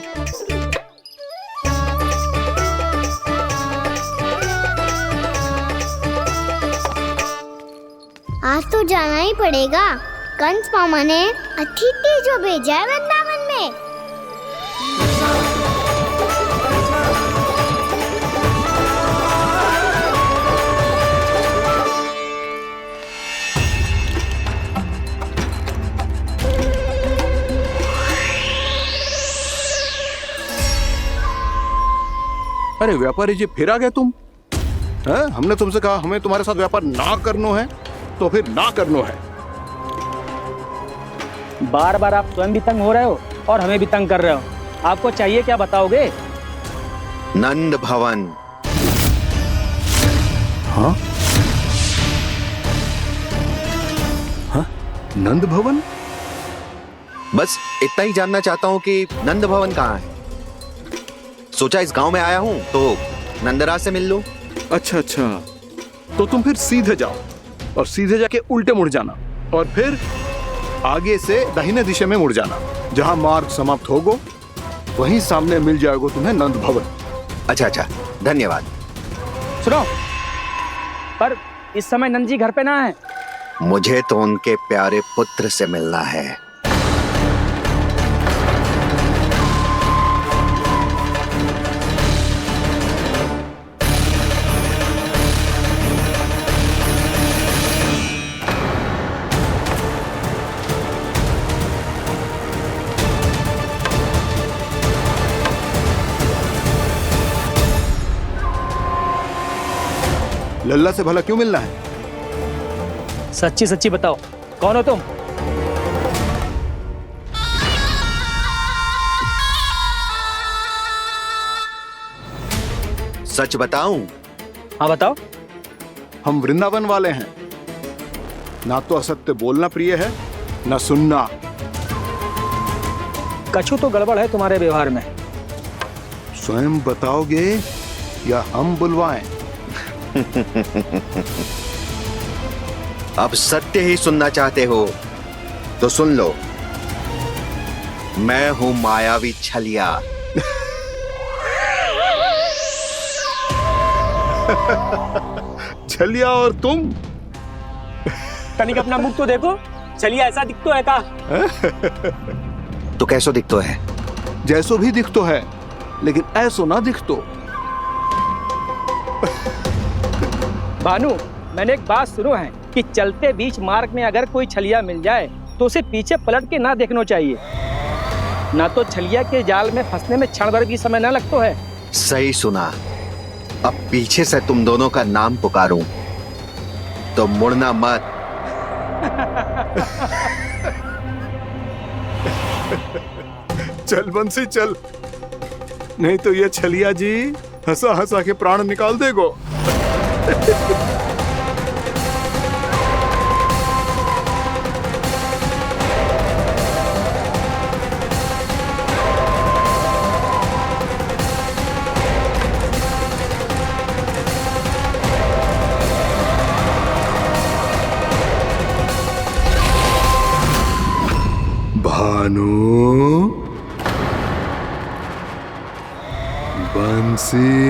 आज तो जाना ही पड़ेगा। कंस मामा ने अतिथि जो भेजा है वृंदावन में। अरे व्यापारी जी, फिर आ गए तुम? है? हमने तुमसे कहा हमें तुम्हारे साथ व्यापार ना करनो है, तो फिर ना करनो है। बार बार आप स्वयं भी तंग हो रहे हो और हमें भी तंग कर रहे हो। आपको चाहिए क्या बताओगे? नंद भवन। हाँ? हाँ? नंद भवन? बस इतना ही जानना चाहता हूँ कि नंद भवन कहाँ है। सोचा इस गांव में आया हूँ तो नंदराज से मिल लूं। अच्छा अच्छा, तो तुम फिर सीधे जाओ और सीधे जाके उल्टे मुड़ जाना, और फिर आगे से दाहिने दिशा में मुड़ जाना। जहाँ मार्ग समाप्त होगो वहीं सामने मिल जाएगा तुम्हें नंद भवन। अच्छा अच्छा, धन्यवाद। सुनो, पर इस समय नंद जी घर पे ना है। मुझे तो उनके प्यारे पुत्र से मिलना है। लल्ला से भला क्यों मिलना है? सच्ची सच्ची बताओ, कौन हो तुम? सच बताऊं? हाँ बताओ। हम वृंदावन वाले हैं, ना तो असत्य बोलना प्रिय है ना सुनना। कछु तो गड़बड़ है तुम्हारे व्यवहार में। स्वयं बताओगे या हम बुलवाएं? अब सत्य ही सुनना चाहते हो तो सुन लो। मैं हूं मायावी छलिया। छलिया और तुम? तनिक अपना मुख तो देखो, छलिया ऐसा दिखतो है का? तो कैसो दिखतो है? जैसो भी दिखतो है, लेकिन ऐसो ना दिखतो। भानु, मैंने एक बात सुनो है कि चलते बीच मार्ग में अगर कोई छलिया मिल जाए तो उसे पीछे पलट के ना देखना चाहिए, ना तो छलिया के जाल में फंसने में क्षण भर भी समय ना लगता है। सही सुना। अब पीछे से तुम दोनों का नाम पुकारूं तो मुड़ना मत। चल बंसी चल, नहीं तो ये छलिया जी हंसा हंसा के प्राण निकाल देगो। भानु, बंसी।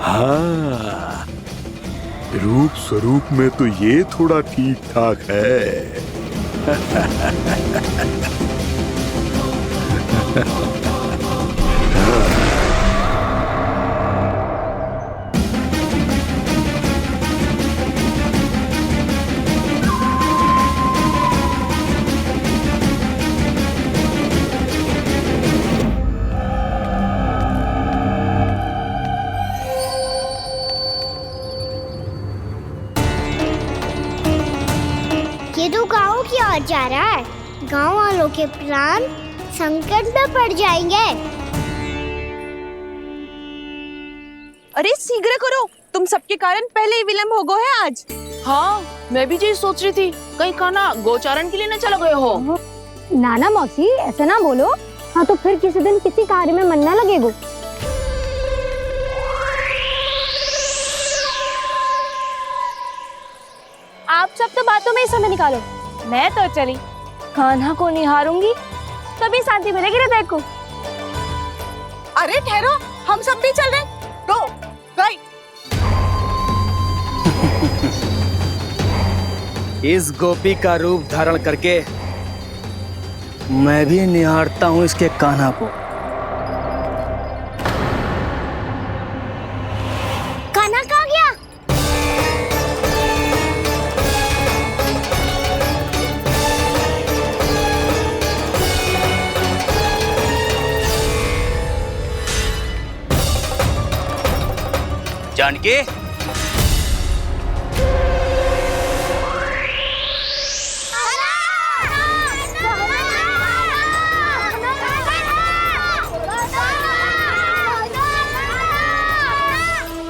हाँ, रूप स्वरूप में तो ये थोड़ा ठीक ठाक है। ये तो गाँव की ओर जा रहा है। गाँव वालों के प्राण संकट में पड़ जाएंगे। अरे शीघ्र करो, तुम सबके कारण पहले ही विलंब हो गए है आज। हाँ, मैं भी यही सोच रही थी, कहीं खाना गोचारण के लिए न चला गए हो। नाना मौसी, ऐसा ना बोलो। हाँ तो फिर किसी दिन किसी कार्य में मन ना लगेगा। आप सब तो बातों में ही समय निकालो। मैं तो चली कान्हा को निहारूंगी, तभी शांति मिलेगी हृदय को। अरे ठहरो, हम सब भी चल रहे। रो, गई। इस गोपी का रूप धारण करके मैं भी निहारता हूँ इसके कान्हा को। कान्हा कहाँ गया? जानकी,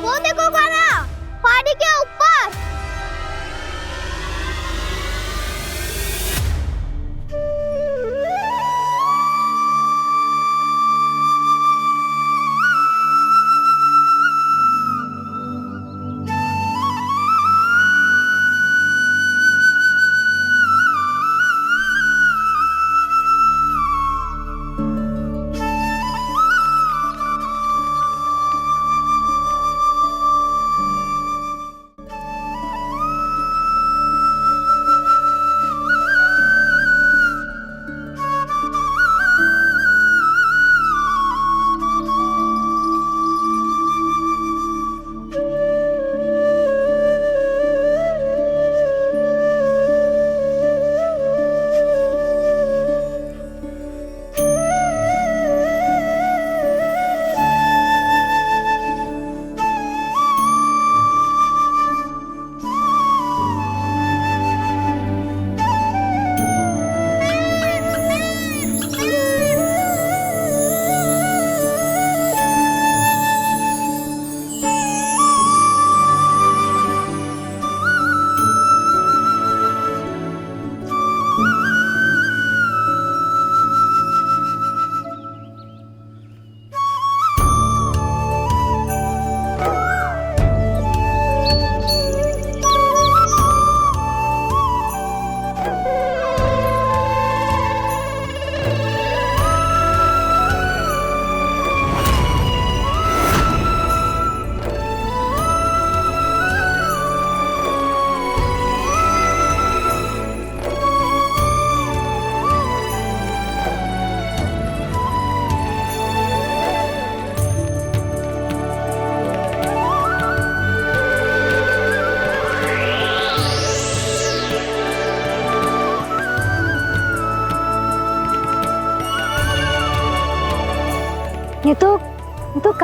वो देखो कान्हा, पहाड़ी के ऊपर।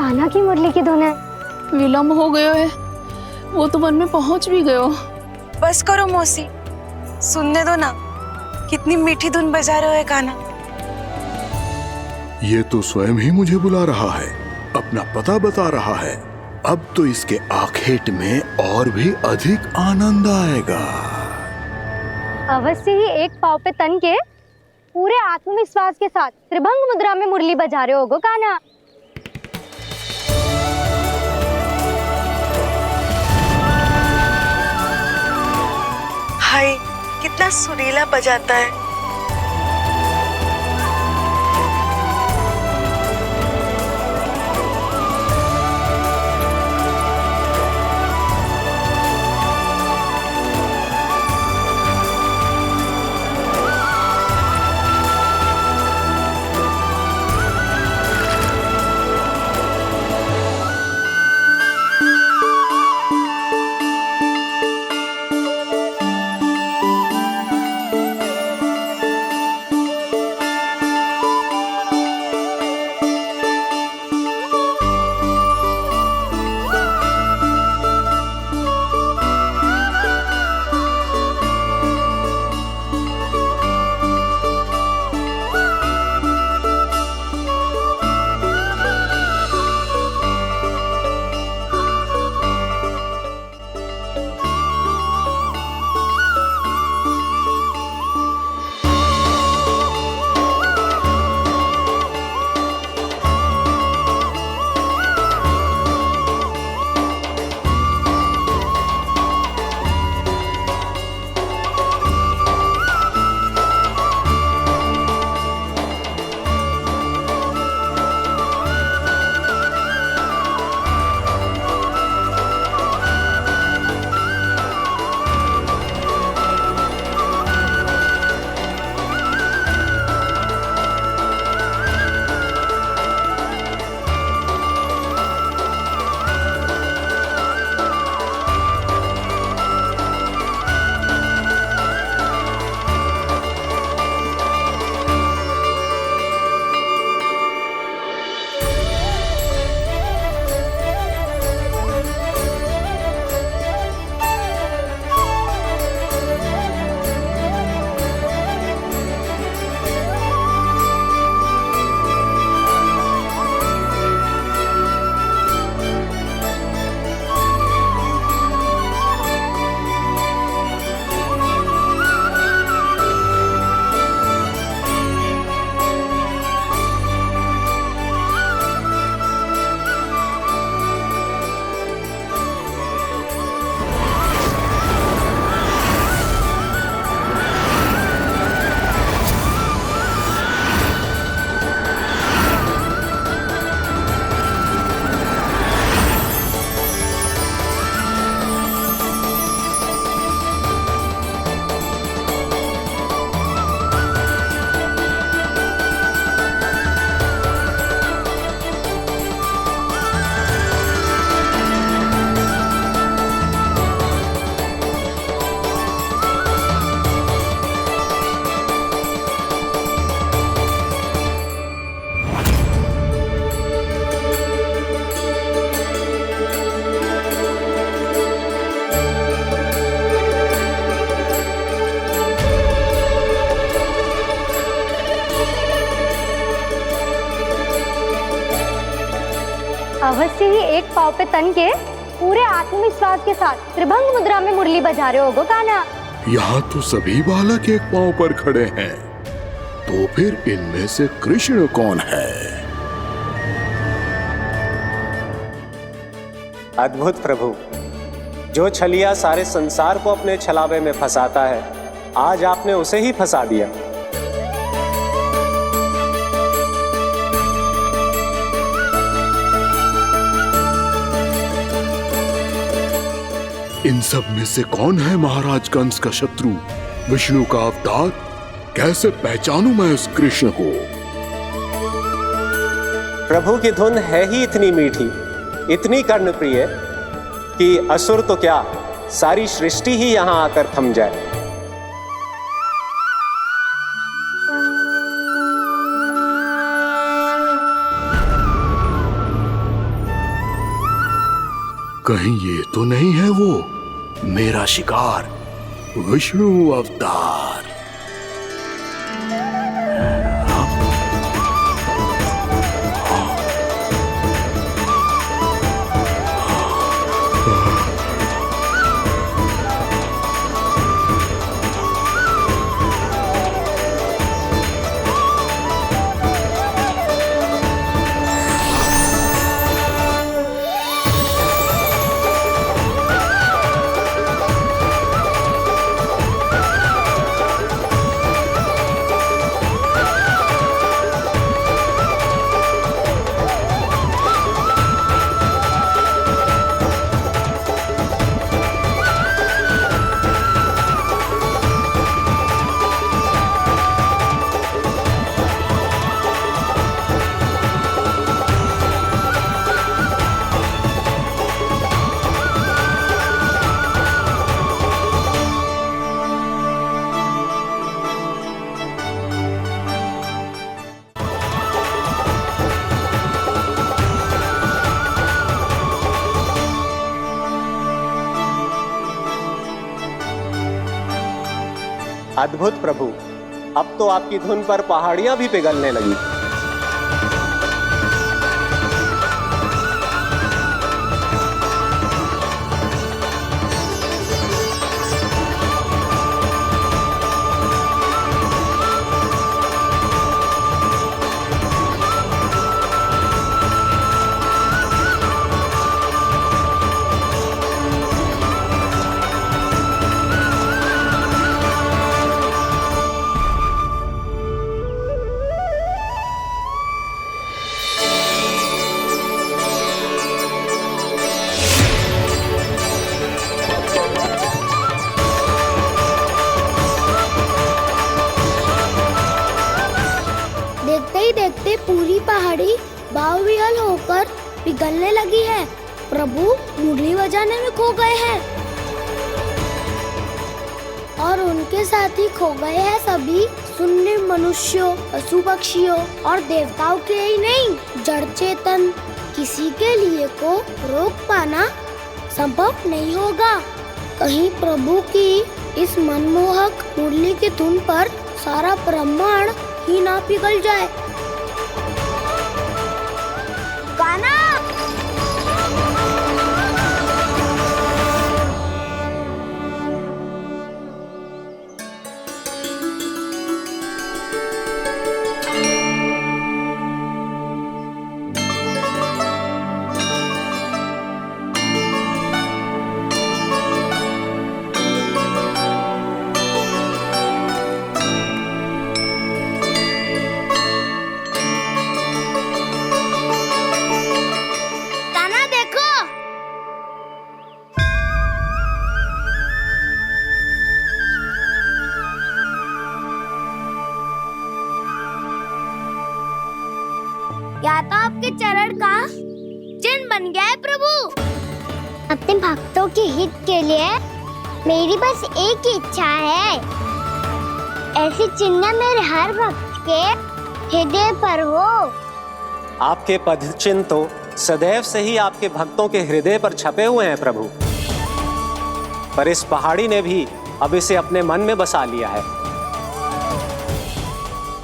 कान्हा की मुरली की धुन है। विलम्ब हो गयो है, वो तो वन में पहुंच भी गयो। बस करो मौसी, सुनने दो ना, कितनी मीठी धुन बजा रहे हो कान्हा। ये तो स्वयं ही मुझे बुला रहा है, अपना पता बता रहा है। अब तो इसके आखेट में और भी अधिक आनंद आएगा। अवश्य ही एक पाव पे तन के पूरे आत्मविश्वास के साथ त्रिभंग मुद्रा में मुरली बजा रहे होगो कान्हा। हाय, कितना सुरीला बजाता है। अवश्य ही एक पाव पे तन के पूरे आत्मविश्वास के साथ त्रिभंग मुद्रा में मुरली बजा रहे होगो कान्हा। यहाँ तो सभी बालक एक पांव पर खड़े हैं, तो फिर इनमें से कृष्ण कौन है? अद्भुत प्रभु, जो छलिया सारे संसार को अपने छलावे में फंसाता है, आज आपने उसे ही फंसा दिया। इन सब में से कौन है महाराज कंस का शत्रु, विष्णु का अवतार? कैसे पहचानूं मैं उस कृष्ण को? प्रभु की धुन है ही इतनी मीठी, इतनी कर्णप्रिय कि असुर तो क्या, सारी सृष्टि ही यहां आकर थम जाए। कहीं ये तो नहीं है वो मेरा शिकार विष्णु अवतार? अद्भुत प्रभु, अब तो आपकी धुन पर पहाड़ियां भी पिघलने लगी। देखते पूरी पहाड़ी बाहुविहल होकर पिघलने लगी है। प्रभु मुरली बजाने में खो गए हैं और उनके साथ ही खो गए हैं सभी सुनने मनुष्यों, पशु पक्षियों और देवताओं के ही नहीं, जड़ चेतन किसी के लिए को रोक पाना संभव नहीं होगा। कहीं प्रभु की इस मनमोहक मुरली की धुन पर सारा ब्रह्मांड ही ना पिघल जाए। गाना या तो आपके चरण का चिन्ह बन गया है प्रभु। अपने भक्तों के हित के लिए मेरी बस एक ही इच्छा है, ऐसी चिन्ह मेरे हर भक्त के हृदय पर हो। आपके पद चिन्ह तो सदैव से ही आपके भक्तों के हृदय पर छपे हुए हैं प्रभु, पर इस पहाड़ी ने भी अब इसे अपने मन में बसा लिया है।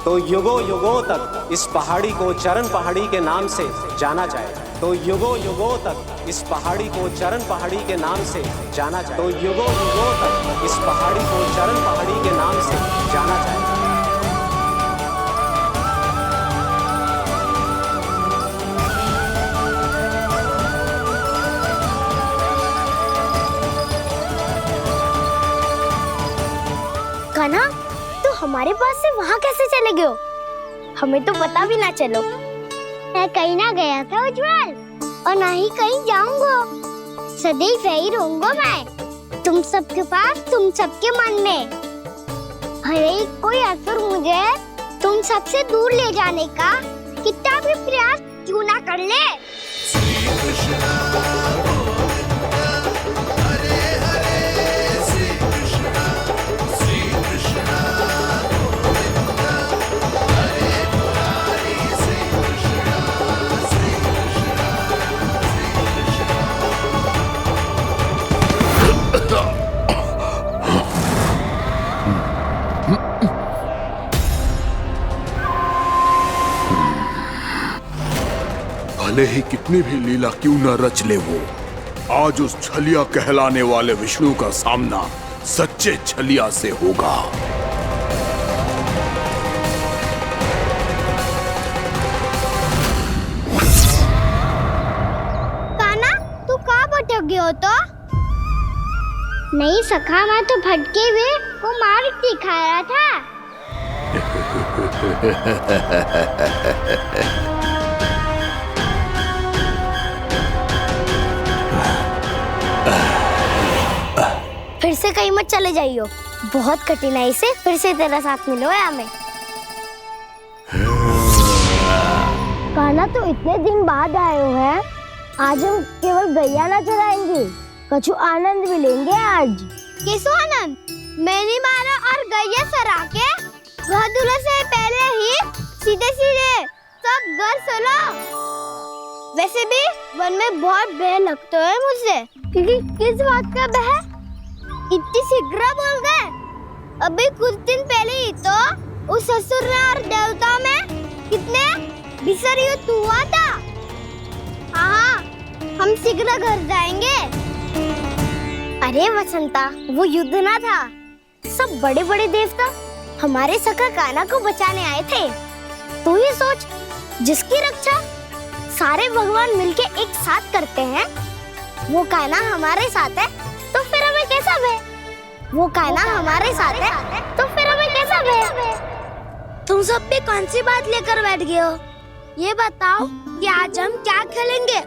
तो युगों युगों तक इस पहाड़ी को चरण पहाड़ी के नाम से जाना जाए। तो युगों युगों तक इस पहाड़ी को चरण पहाड़ी के नाम से जाना जाए। तो युगों युगों तक इस पहाड़ी को चरण पहाड़ी के नाम से जाना जाए। कान्हा, तू हमारे पास से वहाँ कैसे चले गए हो? हमें तो पता भी ना चलो। मैं कहीं ना गया था उज्जवल, और ना ही कहीं जाऊंगा। सदैव यही रहूंगा मैं, तुम सबके पास, तुम सबके मन में। भले ही कोई असुर मुझे तुम सबसे दूर ले जाने का कितना भी प्रयास क्यों ना कर ले। भले ही कितनी भी लीला क्यों न रच ले वो, आज उस छलिया कहलाने वाले विष्णु का सामना सच्चे छलिया से होगा। कान्हा, तू कहाँ भटक गए हो तो? नहीं सखा, मैं तो भटके हुए वो मार्ग दिखा रहा था। फिर से कहीं मत चले जाइयो, बहुत कठिनाई से फिर से तेरा साथ मिलो है हमें। कान्हा, तो इतने दिन बाद आए हो हैं, आज हम केवल गैया ना चराएंगे, कछु आनंद भी लेंगे आज। किसो आनंद? मैंने मारा और गैया चरा के घर दूल्हे से पहले ही सीधे सीधे सब घर चलो। वैसे भी वन में बहुत भय लगता है मुझसे, क्योंकि किस बात का भय? इतनी शीघ्र बोल गए। अभी कुछ दिन पहले ही तो उस ससुर और देवता में कितने भीषण युद्ध हुआ था। हाँ, हम शीघ्र घर जाएंगे। अरे वसंता, वो युद्ध ना था, सब बड़े बड़े देवता हमारे सखा कान्हा को बचाने आए थे। तू ही सोच, जिसकी रक्षा सारे भगवान मिलके एक साथ करते हैं, वो कान्हा हमारे साथ है, तो फिर हमें कैसा भय? वो कान्हा हमारे साथ है, तो फिर हमें कैसा भय? तुम सब भी कौन सी बात लेकर बैठ गए हो? ये बताओ कि आज हम क्या खेलेंगे?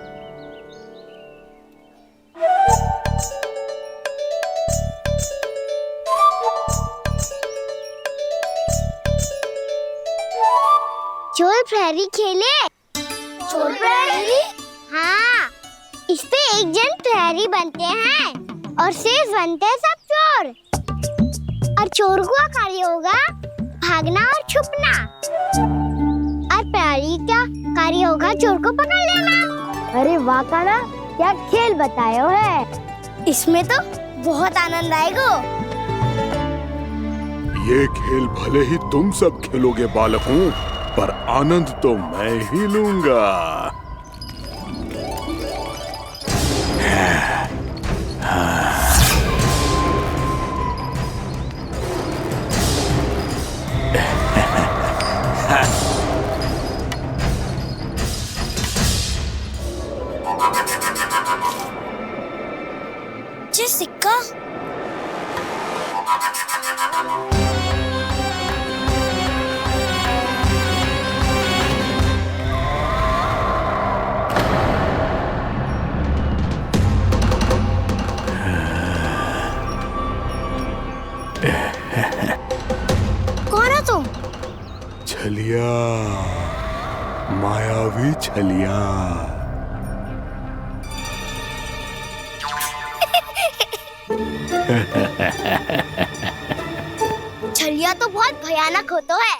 चोर प्रहरी खेले? चोर प्रहरी? हाँ, इस पे एक जन प्रहरी बनते हैं और शेष बनते हैं सब चोर। और चोर का कार्य होगा भागना और छुपना, और प्रहरी का कार्य होगा चोर को पकड़ लेना। अरे वाह कान्हा, क्या खेल बताए हो है। इसमें तो बहुत आनंद आएगा। ये खेल भले ही तुम सब खेलोगे बालकों, पर आनंद तो मैं ही लूंगा। ये सिक्का कौन हो तुम? छलिया, मायावी छलिया। छलिया तो बहुत भयानक होता है।